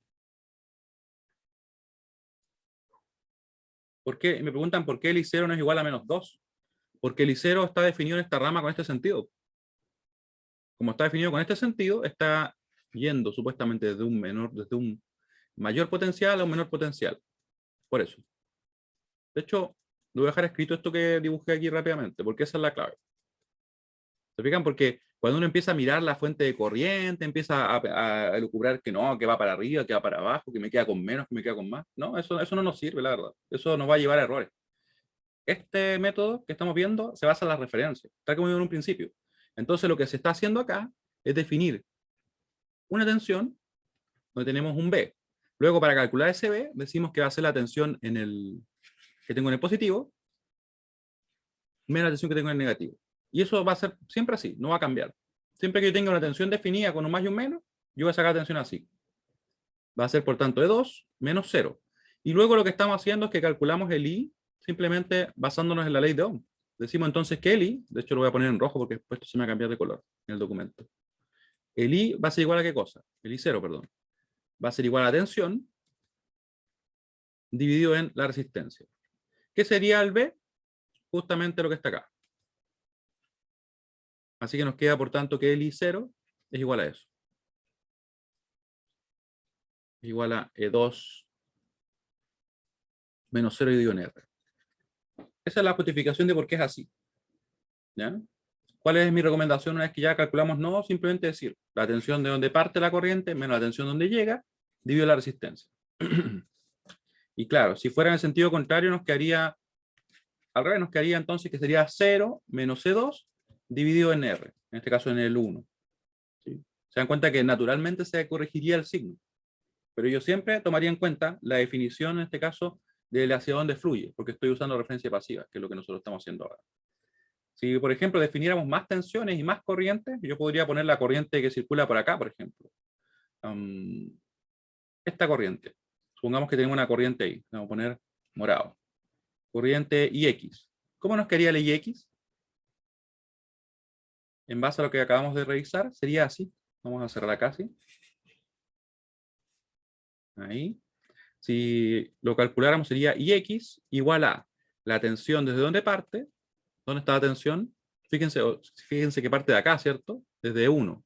¿Por qué? Me preguntan por qué el I0 no es igual a menos 2. Porque el I0 está definido en esta rama con este sentido. como está definido con este sentido, está yendo supuestamente desde un mayor potencial a un menor potencial. Por eso. De hecho, lo voy a dejar escrito esto que dibujé aquí rápidamente, porque esa es la clave. ¿Se fijan? Porque cuando uno empieza a mirar la fuente de corriente, empieza a elucubrar que no, que va para arriba, que va para abajo, que me queda con menos, que me queda con más. No, eso no nos sirve, la verdad. Eso nos va a llevar a errores. Este método que estamos viendo se basa en las referencias, tal como en un principio. Entonces, lo que se está haciendo acá es definir una tensión donde tenemos un B. Luego, para calcular ese B, decimos que va a ser la tensión que tengo en el positivo menos la tensión que tengo en el negativo. Y eso va a ser siempre así, no va a cambiar. Siempre que yo tenga una tensión definida con un más y un menos, yo voy a sacar la tensión así. Va a ser, por tanto, E2 menos 0. Y luego lo que estamos haciendo es que calculamos el I simplemente basándonos en la ley de Ohm. Decimos entonces que el I, de hecho lo voy a poner en rojo porque después se me va a cambiar de color en el documento. El I va a ser igual a ¿qué cosa? El I0, perdón. Va a ser igual a la tensión dividido en la resistencia. ¿Qué sería el B? Justamente lo que está acá. Así que nos queda, por tanto, que el I0 es igual a eso. Es igual a E2 menos 0 dividido en R. Esa es la justificación de por qué es así. ¿Ya? ¿Cuál es mi recomendación una vez que ya calculamos? No, simplemente decir la tensión de donde parte la corriente menos la tensión donde llega, dividido la resistencia. Y claro, si fuera en el sentido contrario, nos quedaría, al revés, nos quedaría entonces que sería 0 menos C2 dividido en R, en este caso en el 1. ¿Sí? Se dan cuenta que naturalmente se corregiría el signo, pero yo siempre tomaría en cuenta la definición, en este caso, del hacia dónde fluye, porque estoy usando referencia pasiva, que es lo que nosotros estamos haciendo ahora. Si, por ejemplo, definiéramos más tensiones y más corrientes, yo podría poner la corriente que circula por acá, por ejemplo. Esta corriente. Supongamos que tenemos una corriente ahí. Vamos a poner morado. Corriente IX. ¿Cómo nos quedaría la IX? En base a lo que acabamos de revisar, sería así. Vamos a cerrar acá, ¿sí? Ahí. Si lo calculáramos, sería IX igual a la tensión desde donde parte. ¿Dónde está la tensión? Fíjense que parte de acá, ¿cierto? Desde 1.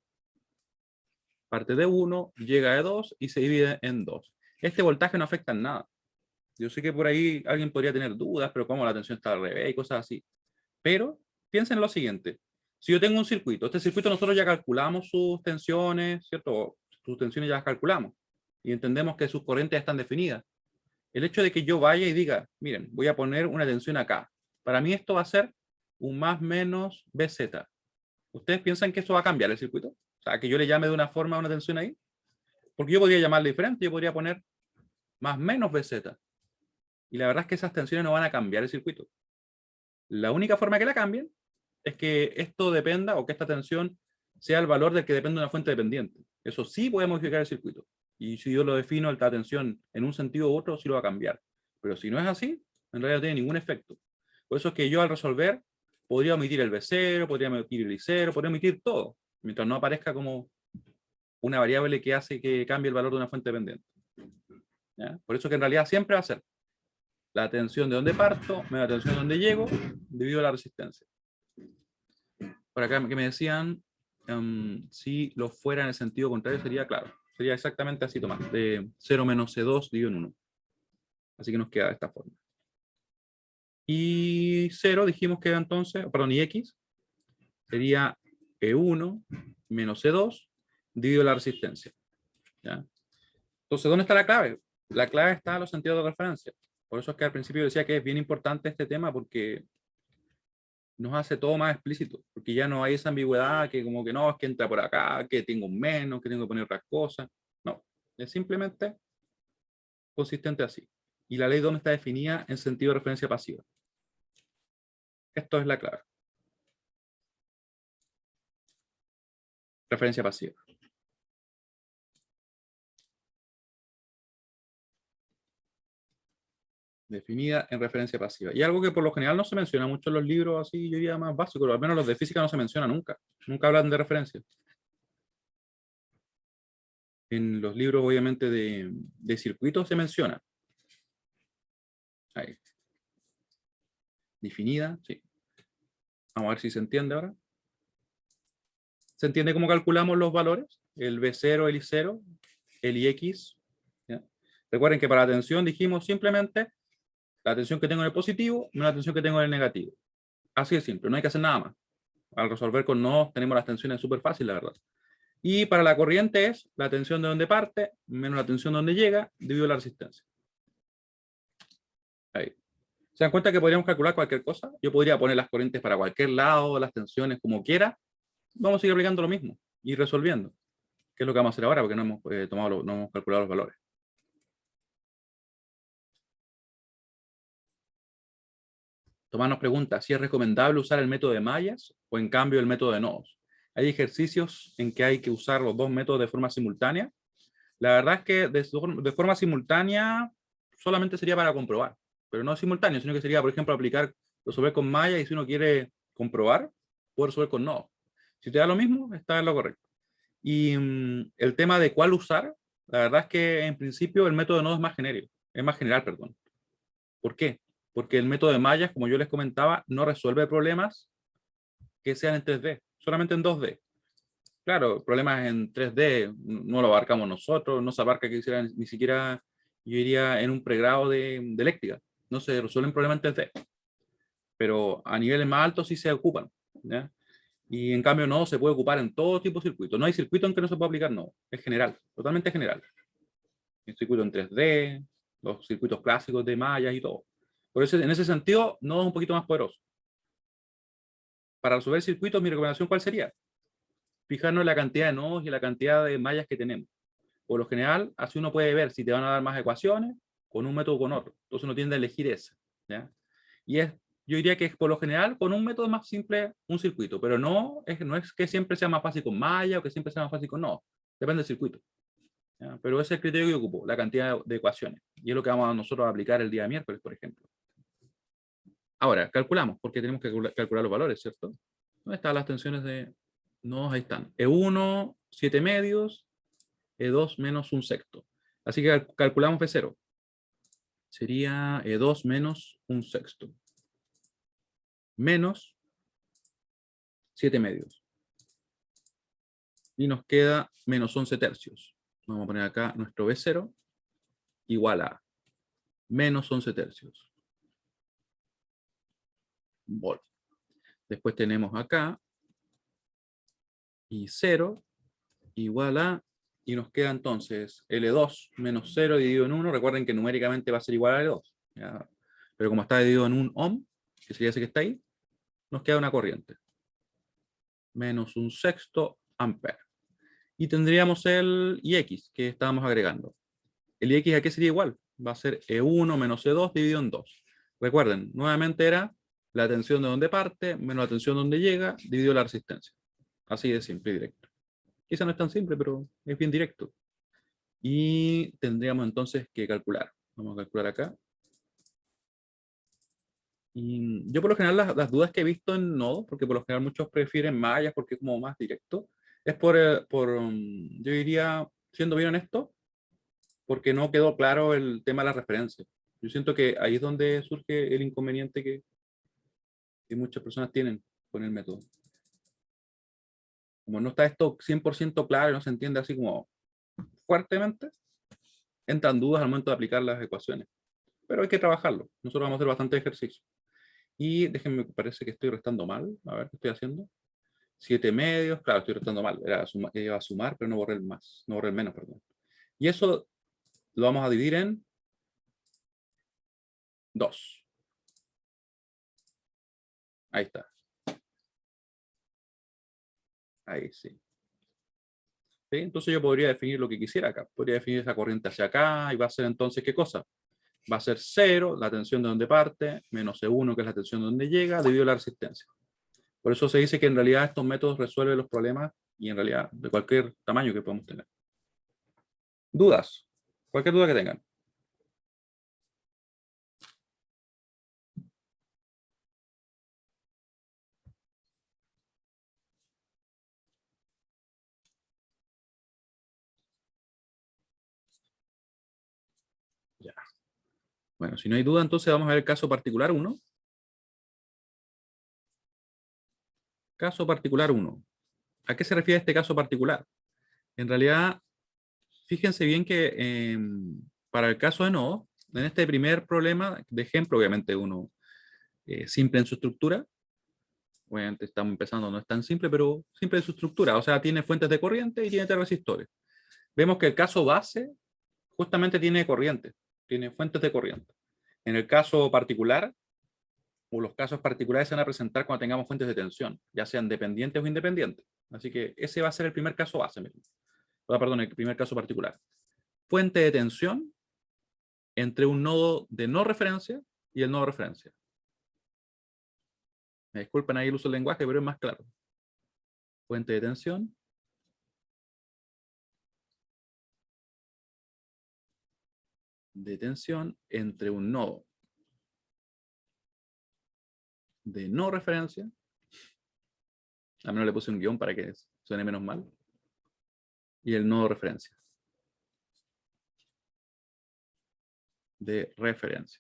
Parte de 1, llega a 2 y se divide en 2. Este voltaje no afecta en nada. Yo sé que por ahí alguien podría tener dudas, pero como la tensión está al revés y cosas así. Pero piensen en lo siguiente. Si yo tengo un circuito, este circuito nosotros ya calculamos sus tensiones, ¿cierto? Sus tensiones ya las calculamos. Y entendemos que sus corrientes están definidas. El hecho de que yo vaya y diga, miren, voy a poner una tensión acá. Para mí esto va a ser un más menos BZ. ¿Ustedes piensan que eso va a cambiar el circuito? O sea, que yo le llame de una forma a una tensión ahí. Porque yo podría llamarle diferente, yo podría poner más menos BZ. Y la verdad es que esas tensiones no van a cambiar el circuito. La única forma que la cambien es que esto dependa o que esta tensión sea el valor del que depende de una fuente dependiente. Eso sí puede modificar el circuito. Y si yo lo defino, la tensión en un sentido u otro, sí lo va a cambiar. Pero si no es así, en realidad no tiene ningún efecto. Por eso es que yo al resolver podría omitir el B0, podría omitir el I0, podría omitir todo, mientras no aparezca como una variable que hace que cambie el valor de una fuente dependiente. ¿Ya? Por eso que en realidad siempre va a ser la tensión de donde parto, menos la tensión de donde llego, dividido la resistencia. Por acá que me decían, si lo fuera en el sentido contrario, sería claro. Sería exactamente así, Tomás, de 0 menos C2 dividido en 1. Así que nos queda de esta forma. Y 0 dijimos que era entonces, perdón, y X sería E1 menos C2 dividido la resistencia. ¿Ya? Entonces, ¿dónde está la clave? La clave está en los sentidos de referencia. Por eso es que al principio decía que es bien importante este tema porque nos hace todo más explícito, porque ya no hay esa ambigüedad que como que no, es que entra por acá, que tengo un menos, que tengo que poner otras cosas. No, es simplemente consistente así. Y la ley de Ohm está definida en sentido de referencia pasiva. Esto es la clave. Referencia pasiva. Definida en referencia pasiva. Y algo que por lo general no se menciona mucho en los libros así, yo diría más básicos, al menos los de física no se menciona nunca. Nunca hablan de referencia. En los libros, obviamente, de circuitos se menciona. Ahí. Definida, sí. Vamos a ver si se entiende ahora. ¿Se entiende cómo calculamos los valores? El B0, el I0, el IX. ¿Ya? Recuerden que para la tensión dijimos simplemente la tensión que tengo en el positivo menos la tensión que tengo en el negativo. Así de simple, no hay que hacer nada más. Al resolver con nodos tenemos las tensiones súper fácil, la verdad. Y para la corriente es la tensión de donde parte menos la tensión de donde llega dividido la resistencia. Ahí. ¿Se dan cuenta que podríamos calcular cualquier cosa? Yo podría poner las corrientes para cualquier lado, las tensiones como quiera. Vamos a seguir aplicando lo mismo y resolviendo. ¿Qué es lo que vamos a hacer ahora? Porque no hemos, no hemos calculado los valores. Tomás nos pregunta si es recomendable usar el método de mallas o en cambio el método de nodos. Hay ejercicios en que hay que usar los dos métodos de forma simultánea. La verdad es que de forma simultánea solamente sería para comprobar, pero no simultáneo, sino que sería, por ejemplo, resolver con mallas y si uno quiere comprobar, puede resolver con nodos. Si te da lo mismo, está en lo correcto. Y el tema de cuál usar, la verdad es que en principio el método de nodos es más general, perdón. ¿Por qué? Porque el método de mallas, como yo les comentaba, no resuelve problemas que sean en 3D, solamente en 2D. Claro, problemas en 3D no lo abarcamos nosotros, no se abarca ni siquiera, yo diría, en un pregrado de eléctrica. No se resuelven problemas en 3D. Pero a niveles más altos sí se ocupan, ¿ya? Y en cambio no se puede ocupar en todo tipo de circuitos. No hay circuito en que no se pueda aplicar, no. Es general, totalmente general. El circuito en 3D, los circuitos clásicos de mallas y todo. Por eso, en ese sentido, no es un poquito más poderoso. Para resolver circuitos, mi recomendación, ¿cuál sería? Fijarnos en la cantidad de nodos y la cantidad de mallas que tenemos. Por lo general, así uno puede ver si te van a dar más ecuaciones con un método o con otro. Entonces uno tiende a elegir ese, ¿ya? Y yo diría que por lo general, con un método más simple, un circuito. Pero no es que siempre sea más fácil con malla o que siempre sea más fácil con nodos. Depende del circuito, ¿ya? Pero ese es el criterio que ocupo, la cantidad de ecuaciones. Y es lo que vamos a nosotros a aplicar el día miércoles, por ejemplo. Ahora, calculamos, porque tenemos que calcular los valores, ¿cierto? ¿Dónde están las tensiones de nodos? Ahí están. E1, 7 medios, E2 menos 1/6. Así que calculamos B0. Sería E2 menos 1/6. Menos 7 medios. Y nos queda menos 11 tercios. Vamos a poner acá nuestro B0 igual a menos 11 tercios. Volt. Después tenemos acá y 0 igual a, y nos queda entonces L2 menos 0 dividido en 1. Recuerden que numéricamente va a ser igual a L2. ¿Ya? Pero como está dividido en un ohm, que sería ese que está ahí, nos queda una corriente. Menos 1/6 ampere. Y tendríamos el IX que estábamos agregando. El IX aquí sería igual. Va a ser E1 menos E2 dividido en 2. Recuerden, nuevamente era la tensión de donde parte menos la tensión de donde llega dividido la resistencia. Así de simple y directo. Quizá no es tan simple, pero es bien directo. Y tendríamos entonces que calcular. Vamos a calcular acá. Y yo por lo general las dudas que he visto en nodos, porque por lo general muchos prefieren mallas porque es como más directo, es yo diría, siendo bien honesto, porque no quedó claro el tema de la referencia. Yo siento que ahí es donde surge el inconveniente que muchas personas tienen con el método. Como no está esto 100% claro y no se entiende así como fuertemente, entran dudas al momento de aplicar las ecuaciones. Pero hay que trabajarlo. Nosotros vamos a hacer bastante ejercicio. Y déjenme, parece que estoy restando mal. A ver qué estoy haciendo. 7 medios, claro, estoy restando mal. Iba a sumar, pero no borré el más. No borré el menos, perdón. Y eso lo vamos a dividir en 2. Ahí está. Ahí sí. ¿Sí? Entonces yo podría definir lo que quisiera acá. Podría definir esa corriente hacia acá y va a ser entonces, ¿qué cosa? Va a ser 0, la tensión de donde parte, menos E1, que es la tensión de donde llega, dividido la resistencia. Por eso se dice que en realidad estos métodos resuelven los problemas y en realidad de cualquier tamaño que podamos tener. ¿Dudas? Cualquier duda que tengan. Ya. Bueno, si no hay duda, entonces vamos a ver el caso particular 1. Caso particular 1. ¿A qué se refiere este caso particular? En realidad, fíjense bien que para el caso de nodos, en este primer problema de ejemplo, obviamente uno simple en su estructura, obviamente estamos empezando, no es tan simple, pero simple en su estructura, o sea, tiene fuentes de corriente y tiene tres resistores. Vemos que el caso base justamente tiene corriente, tiene fuentes de corriente. En el caso particular, o los casos particulares se van a presentar cuando tengamos fuentes de tensión, ya sean dependientes o independientes. Así que ese va a ser el primer caso base. Perdón, el primer caso particular. Fuente de tensión entre un nodo de no referencia y el nodo de referencia. Me disculpen ahí el uso del lenguaje, pero es más claro. Fuente de tensión entre un nodo de no referencia, al menos le puse un guión para que suene menos mal, y el nodo de referencia. De referencia.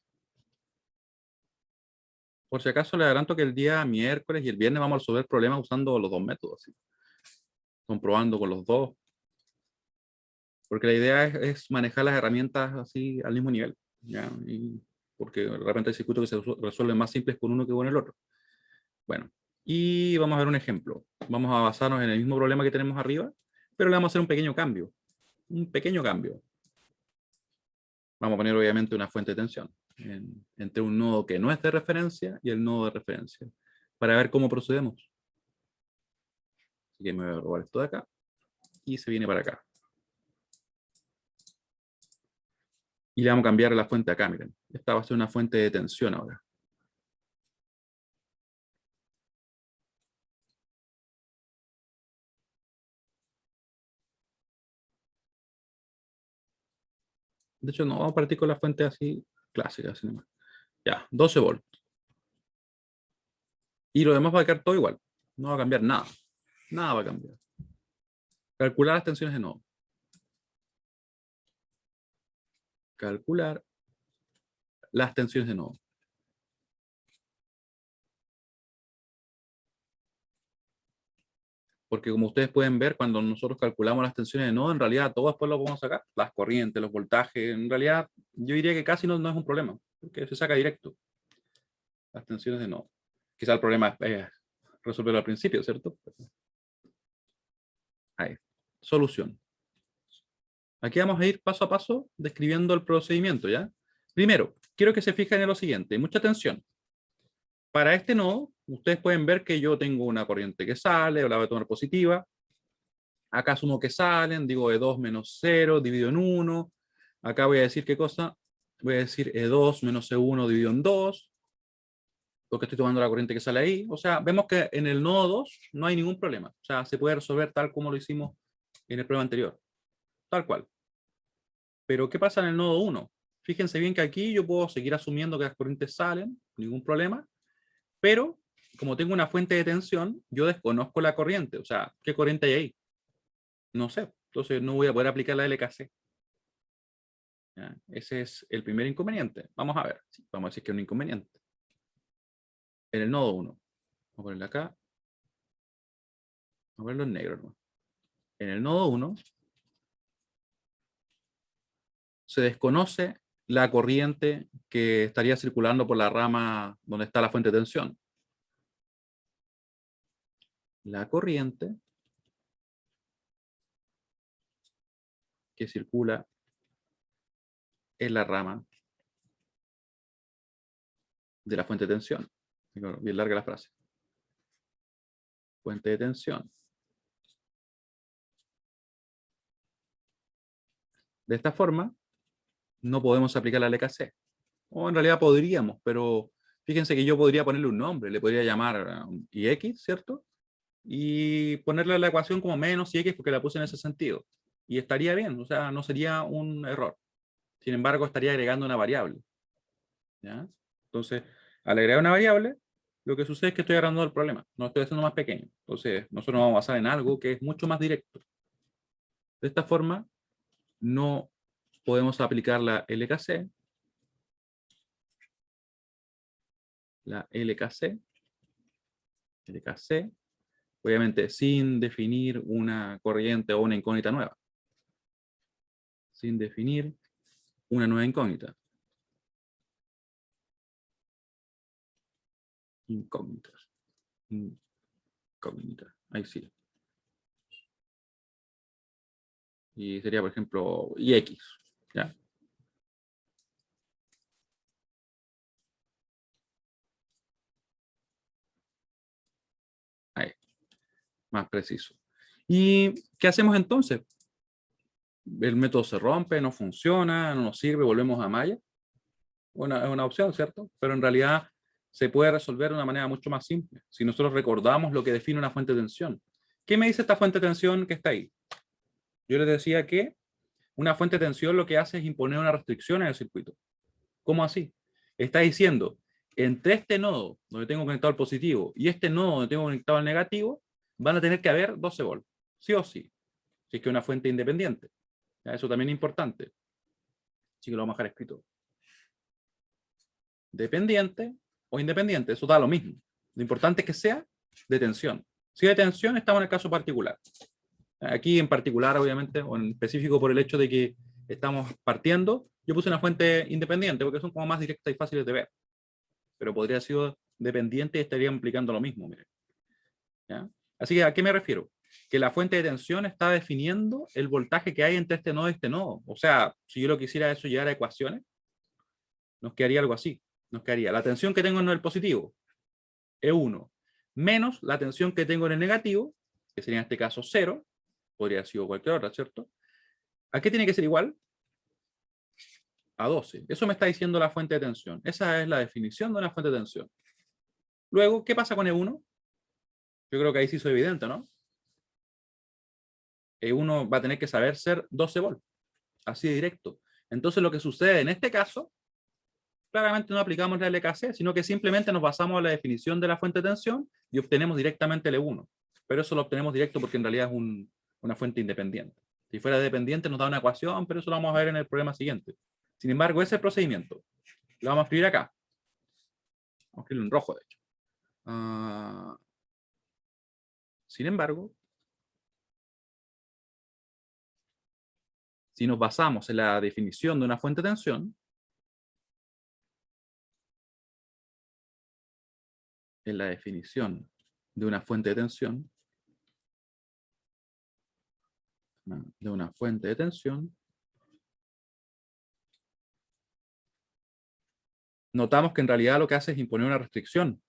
Por si acaso le adelanto que el día miércoles y el viernes vamos a resolver problemas usando los dos métodos, ¿sí? Comprobando con los dos. Porque la idea es manejar las herramientas así al mismo nivel, ¿ya? Y porque de repente hay circuitos que se resuelven más simples con uno que con el otro. Bueno, y vamos a ver un ejemplo. Vamos a basarnos en el mismo problema que tenemos arriba, pero le vamos a hacer un pequeño cambio. Un pequeño cambio. Vamos a poner obviamente una fuente de tensión entre un nodo que no es de referencia y el nodo de referencia, para ver cómo procedemos. Así que me voy a robar esto de acá y se viene para acá. Y le vamos a cambiar la fuente acá, miren. Esta va a ser una fuente de tensión ahora. De hecho, no, vamos a partir con la fuente así, clásica. Así nomás. Ya, 12 volts. Y lo demás va a quedar todo igual. No va a cambiar nada. Nada va a cambiar. Calcular las tensiones de nodo. Calcular las tensiones de nodo. Porque como ustedes pueden ver, cuando nosotros calculamos las tensiones de nodo, en realidad todo después lo podemos sacar. Las corrientes, los voltajes, en realidad yo diría que casi no es un problema, porque se saca directo. Las tensiones de nodo. Quizá el problema es resolverlo al principio, ¿cierto? Ahí. Solución. Aquí vamos a ir paso a paso describiendo el procedimiento, ¿ya? Primero, quiero que se fijen en lo siguiente. Mucha atención. Para este nodo, ustedes pueden ver que yo tengo una corriente que sale, o la voy a tomar positiva. Acá asumo que salen, digo E2 menos 0, dividido en 1. Acá voy a decir qué cosa. Voy a decir E2 menos E1 dividido en 2. Porque estoy tomando la corriente que sale ahí. O sea, vemos que en el nodo 2 no hay ningún problema. O sea, se puede resolver tal como lo hicimos en el problema anterior. Tal cual. Pero ¿qué pasa en el nodo 1? Fíjense bien que aquí yo puedo seguir asumiendo que las corrientes salen, ningún problema, pero como tengo una fuente de tensión, yo desconozco la corriente. O sea, ¿qué corriente hay ahí? No sé. Entonces no voy a poder aplicar la LKC. ¿Ya? Ese es el primer inconveniente. Vamos a ver. Sí, vamos a decir que es un inconveniente. En el nodo 1. Vamos a ponerle acá. Vamos a ponerlo en negro, ¿no? En el nodo 1 se desconoce la corriente que estaría circulando por la rama donde está la fuente de tensión. La corriente que circula en la rama de la fuente de tensión. Bien larga la frase. Fuente de tensión. De esta forma, no podemos aplicar la LKC. O en realidad podríamos, pero fíjense que yo podría ponerle un nombre. Le podría llamar IX, ¿cierto? Y ponerle la ecuación como menos IX porque la puse en ese sentido. Y estaría bien, o sea, no sería un error. Sin embargo, estaría agregando una variable. ¿Ya? Entonces, al agregar una variable, lo que sucede es que estoy agrandando el problema. No estoy haciendo más pequeño. Entonces, nosotros nos vamos a basar en algo que es mucho más directo. De esta forma, no podemos aplicar la LKC. La LKC Obviamente sin definir una corriente o una incógnita nueva. Sin definir una nueva incógnita. Incógnitas. Incógnitas. Ahí sí. Y sería, por ejemplo, y X. ¿Ya? Ahí. Más preciso. ¿Y qué hacemos entonces? El método se rompe, no funciona, no nos sirve, volvemos a malla. Es una opción, ¿cierto? Pero en realidad se puede resolver de una manera mucho más simple. Si nosotros recordamos lo que define una fuente de tensión. ¿Qué me dice esta fuente de tensión que está ahí? Yo les decía que una fuente de tensión lo que hace es imponer una restricción en el circuito. ¿Cómo así? Está diciendo, entre este nodo donde tengo conectado el positivo y este nodo donde tengo conectado el negativo, van a tener que haber 12 volts. Sí o sí. Si es que es una fuente independiente. ¿Ya? Eso también es importante. Así que lo vamos a dejar escrito. Dependiente o independiente, eso da lo mismo. Lo importante es que sea de tensión. Si es de tensión, estamos en el caso particular. Aquí en particular, obviamente, o en específico por el hecho de que estamos partiendo, yo puse una fuente independiente porque son como más directas y fáciles de ver. Pero podría haber sido dependiente y estaría implicando lo mismo. Miren. ¿Ya? Así que, ¿a qué me refiero? Que la fuente de tensión está definiendo el voltaje que hay entre este nodo y este nodo. O sea, si yo lo quisiera eso llegar a ecuaciones, nos quedaría algo así. Nos quedaría la tensión que tengo en el positivo, E1, menos la tensión que tengo en el negativo, que sería en este caso 0, podría haber sido cualquier otra, ¿cierto? ¿A qué tiene que ser igual? A 12. Eso me está diciendo la fuente de tensión. Esa es la definición de una fuente de tensión. Luego, ¿qué pasa con E1? Yo creo que ahí sí soy evidente, ¿no? E1 va a tener que saber ser 12 volts. Así de directo. Entonces lo que sucede en este caso, claramente no aplicamos la LKC, sino que simplemente nos basamos en la definición de la fuente de tensión y obtenemos directamente el E1. Pero eso lo obtenemos directo porque en realidad es una fuente independiente. Si fuera dependiente nos da una ecuación, pero eso lo vamos a ver en el problema siguiente. Sin embargo, ese procedimiento lo vamos a escribir acá. Vamos a escribirlo en rojo, de hecho. Sin embargo, si nos basamos en la definición de una fuente de tensión, en la definición de una fuente de tensión, notamos que en realidad lo que hace es imponer una restricción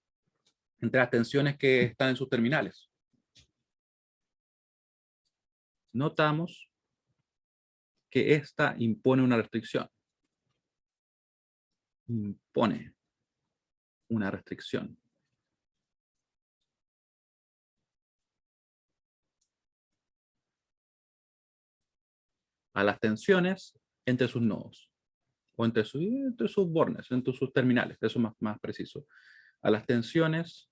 entre las tensiones que están en sus terminales. Notamos que esta impone una restricción. Impone una restricción. A las tensiones entre sus nodos. O entre sus bornes, entre sus terminales. Eso es más preciso. A las tensiones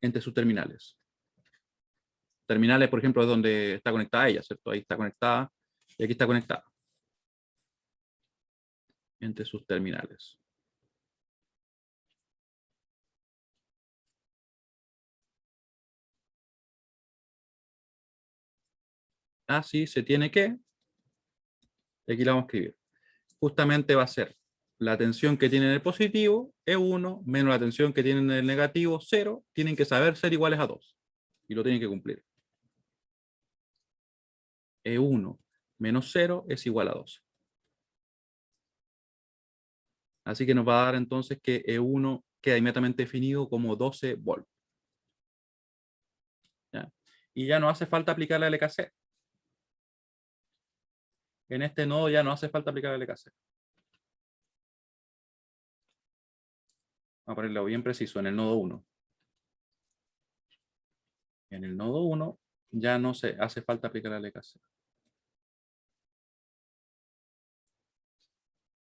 entre sus terminales. Terminales, por ejemplo, es donde está conectada ella, ¿cierto? Ahí está conectada y aquí está conectada. Entre sus terminales. Así se tiene que, y aquí la vamos a escribir. Justamente va a ser la tensión que tiene en el positivo, E1, menos la tensión que tiene en el negativo, 0, tienen que saber ser iguales a 2. Y lo tienen que cumplir. E1 menos 0 es igual a 12. Así que nos va a dar entonces que E1 queda inmediatamente definido como 12 volts. ¿Ya? Y ya no hace falta aplicar la LKC. En este nodo ya no hace falta aplicar la LKC. Vamos a ponerlo bien preciso en el nodo 1. En el nodo 1 ya no se hace falta aplicar la LKC.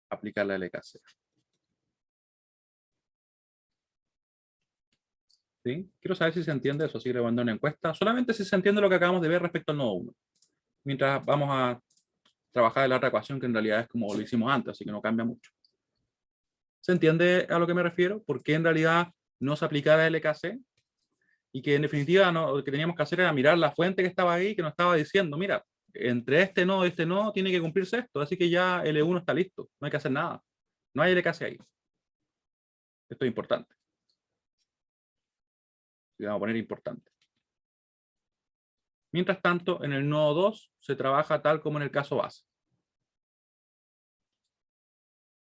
Aplicar la LKC. ¿Sí? Quiero saber si se entiende eso, así que le voy a mandar una encuesta. Solamente si se entiende lo que acabamos de ver respecto al nodo 1. Mientras vamos a trabajar en la otra ecuación que en realidad es como lo hicimos antes, así que no cambia mucho. ¿Se entiende a lo que me refiero? ¿Por qué en realidad no se aplica la LKC? y que en definitiva lo que teníamos que hacer era mirar la fuente que estaba ahí, que nos estaba diciendo, mira, entre este nodo y este nodo tiene que cumplirse esto, así que ya L1 está listo, no hay que hacer nada, no hay LKC ahí. Esto es importante. Y vamos a poner importante. Mientras tanto, en el nodo 2 se trabaja tal como en el caso base.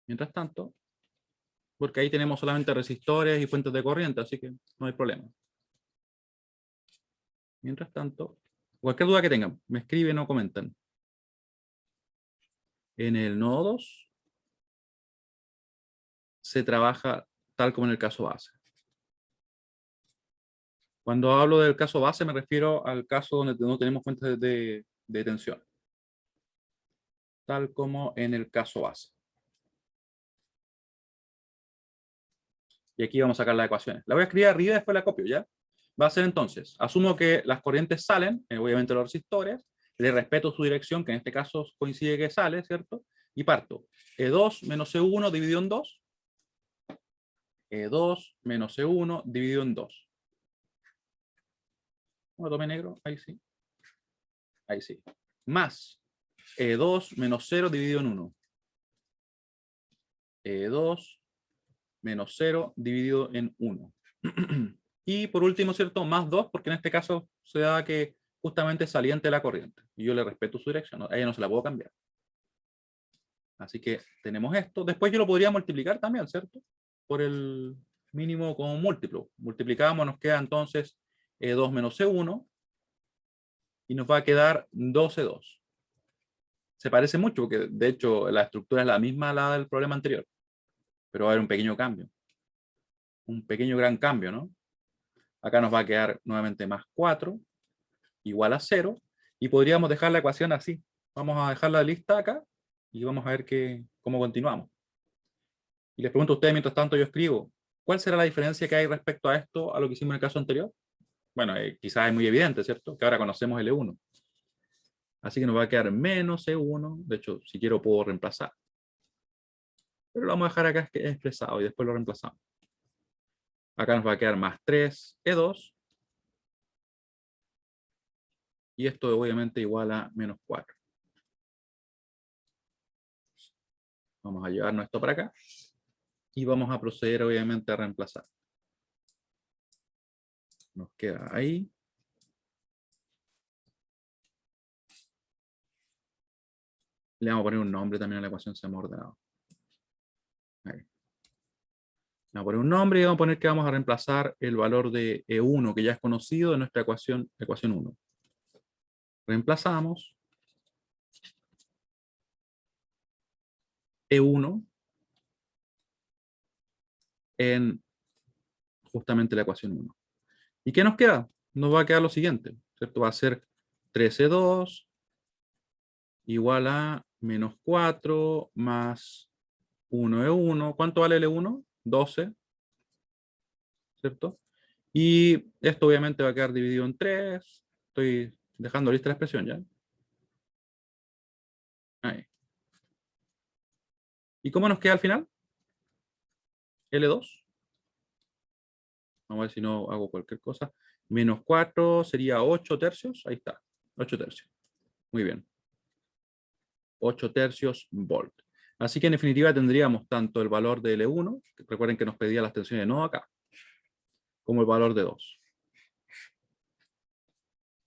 Mientras tanto, porque ahí tenemos solamente resistores y fuentes de corriente, así que no hay problema. Mientras tanto, cualquier duda que tengan, me escriben o comentan. En el nodo 2 se trabaja tal como en el caso base. Cuando hablo del caso base me refiero al caso donde no tenemos fuentes de tensión. Tal como en el caso base. Y aquí vamos a sacar las ecuaciones. La voy a escribir arriba y después la copio, ¿ya? Va a ser entonces, asumo que las corrientes salen, obviamente los resistores, le respeto su dirección, que en este caso coincide que sale, ¿cierto? Y parto. E2 menos E1 dividido en 2. E2 menos E1 dividido en 2. ¿Cómo lo tomé negro? Ahí sí. Ahí sí. Más E2 menos 0 dividido en 1. E2 menos 0 dividido en 1. Y por último, ¿cierto? Más 2, porque en este caso se da que justamente es saliente la corriente. Y yo le respeto su dirección, a ella no se la puedo cambiar. Así que tenemos esto. Después yo lo podría multiplicar también, ¿cierto? Por el mínimo como múltiplo. Multiplicamos, nos queda entonces E2 menos E1. Y nos va a quedar 2E2. Se parece mucho, porque de hecho la estructura es la misma a la del problema anterior. Pero va a haber un pequeño cambio. Un pequeño gran cambio, ¿no? Acá nos va a quedar nuevamente más 4, igual a 0, y podríamos dejar la ecuación así. Vamos a dejarla lista acá, y vamos a ver cómo continuamos. Y les pregunto a ustedes, mientras tanto yo escribo, ¿cuál será la diferencia que hay respecto a esto, a lo que hicimos en el caso anterior? Bueno, quizás es muy evidente, ¿cierto? Que ahora conocemos L1. Así que nos va a quedar menos E1, de hecho, si quiero puedo reemplazar. Pero lo vamos a dejar acá expresado, y después lo reemplazamos. Acá nos va a quedar más 3E2. Y esto obviamente igual a menos 4. Vamos a llevarnos esto para acá. Y vamos a proceder obviamente a reemplazar. Nos queda ahí. Le vamos a poner un nombre también a la ecuación, se hemos ordenado. Ahí. Le vamos a poner un nombre y vamos a poner que vamos a reemplazar el valor de E1, que ya es conocido de nuestra ecuación 1. Reemplazamos E1 en justamente la ecuación 1. ¿Y qué nos queda? Nos va a quedar lo siguiente, ¿cierto? Va a ser 13E2 igual a menos 4 más 1E1. ¿Cuánto vale L1? 12. ¿Cierto? Y esto obviamente va a quedar dividido en 3. Estoy dejando lista la expresión ya. Ahí. ¿Y cómo nos queda al final? L2. Vamos a ver si no hago cualquier cosa. Menos 4 sería 8 tercios. Ahí está. 8 tercios. Muy bien. 8 tercios volt. Así que en definitiva tendríamos tanto el valor de L1, que recuerden que nos pedía las tensiones de nodo acá, como el valor de 2.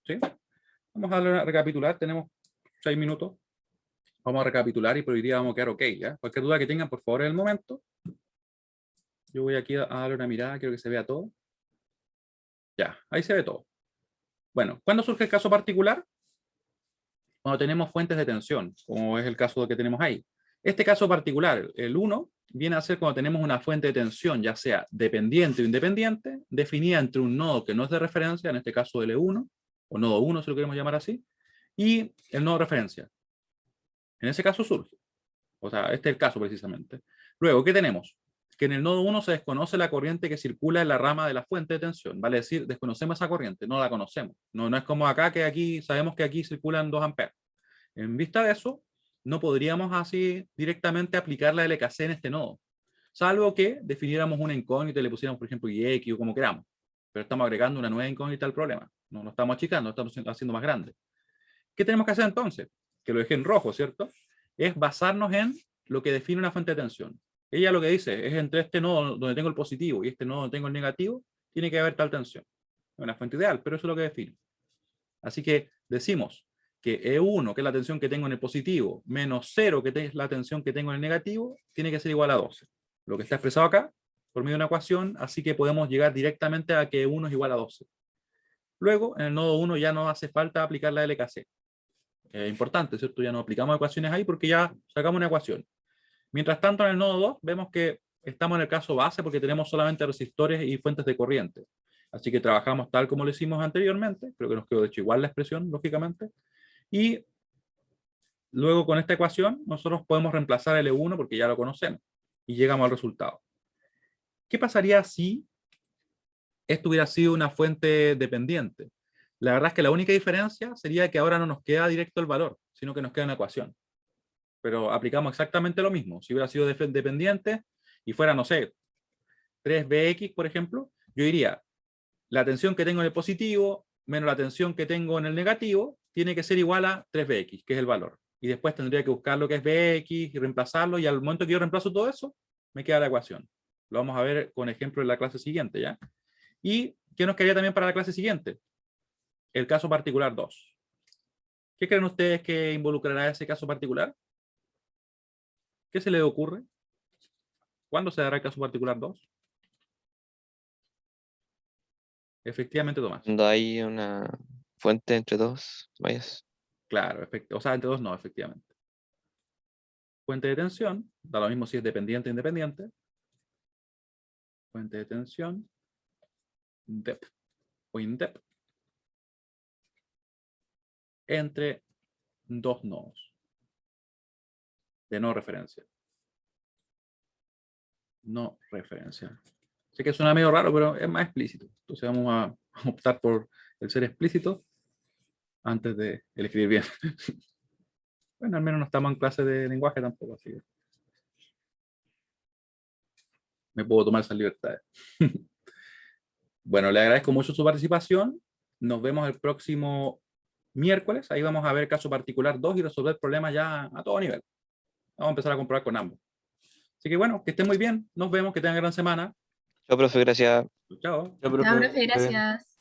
¿Sí? Vamos a recapitular. Tenemos 6 minutos. Vamos a recapitular y por hoy día vamos a quedar ok, ¿ya? Cualquier duda que tengan, por favor, en el momento. Yo voy aquí a darle una mirada, quiero que se vea todo. Ya, ahí se ve todo. Bueno, ¿cuándo surge el caso particular? Cuando tenemos fuentes de tensión, como es el caso que tenemos ahí. Este caso particular, el 1, viene a ser cuando tenemos una fuente de tensión, ya sea dependiente o independiente, definida entre un nodo que no es de referencia, en este caso L1, o nodo 1 si lo queremos llamar así, y el nodo de referencia. En ese caso surge. O sea, este es el caso precisamente. Luego, ¿qué tenemos? Que en el nodo 1 se desconoce la corriente que circula en la rama de la fuente de tensión. Vale decir, desconocemos esa corriente, no la conocemos. No es como acá, que aquí sabemos que aquí circulan 2 amperes. En vista de eso, no podríamos así directamente aplicar la LKC en este nodo. Salvo que definiéramos una incógnita y le pusiéramos, por ejemplo, y X o como queramos. pero estamos agregando una nueva incógnita al problema. No lo estamos achicando, lo estamos haciendo más grande. ¿Qué tenemos que hacer entonces? Que lo dejé en rojo, ¿cierto? Es basarnos en lo que define una fuente de tensión. Ella lo que dice es entre este nodo donde tengo el positivo y este nodo donde tengo el negativo, tiene que haber tal tensión. Es una fuente ideal, pero eso es lo que define. Así que decimos que E1, que es la tensión que tengo en el positivo, menos 0, que es la tensión que tengo en el negativo, tiene que ser igual a 12. Lo que está expresado acá, por medio de una ecuación, así que podemos llegar directamente a que E1 es igual a 12. Luego, en el nodo 1 ya no hace falta aplicar la LKC. Importante, ¿cierto? Ya no aplicamos ecuaciones ahí porque ya sacamos una ecuación. Mientras tanto, en el nodo 2 vemos que estamos en el caso base porque tenemos solamente resistores y fuentes de corriente. Así que trabajamos tal como lo hicimos anteriormente. Creo que nos quedó de hecho igual la expresión, lógicamente. Y luego con esta ecuación nosotros podemos reemplazar el E1 porque ya lo conocemos. Y llegamos al resultado. ¿Qué pasaría si esto hubiera sido una fuente dependiente? La verdad es que la única diferencia sería que ahora no nos queda directo el valor, sino que nos queda una ecuación. Pero aplicamos exactamente lo mismo. Si hubiera sido dependiente y fuera, no sé, 3bx, por ejemplo, yo diría, la tensión que tengo en el positivo menos la tensión que tengo en el negativo tiene que ser igual a 3bx, que es el valor. Y después tendría que buscar lo que es bx y reemplazarlo, y al momento que yo reemplazo todo eso, me queda la ecuación. Lo vamos a ver con ejemplo en la clase siguiente, ¿ya? ¿Y qué nos quedaría también para la clase siguiente? El caso particular 2. ¿Qué creen ustedes que involucrará ese caso particular? ¿Qué se le ocurre? ¿Cuándo se dará el caso particular 2? Efectivamente, Tomás. Cuando hay una fuente entre dos vallas. Claro, o sea, entre dos no, efectivamente. Fuente de tensión, da lo mismo si es dependiente o independiente. Fuente de tensión, dep o indep, entre dos nodos de no referencia. No referencia. Sé que suena medio raro, pero es más explícito. Entonces vamos a optar por el ser explícito antes de el escribir bien. Bueno, al menos no estamos en clase de lenguaje tampoco, así que me puedo tomar esas libertades. Bueno, le agradezco mucho su participación. Nos vemos el próximo miércoles. Ahí vamos a ver caso particular 2 y resolver problemas ya a todo nivel. Vamos a empezar a comprobar con ambos. Así que bueno, que estén muy bien. Nos vemos, que tengan gran semana. Chao, profe, gracias. Chao. Chao, profe, gracias.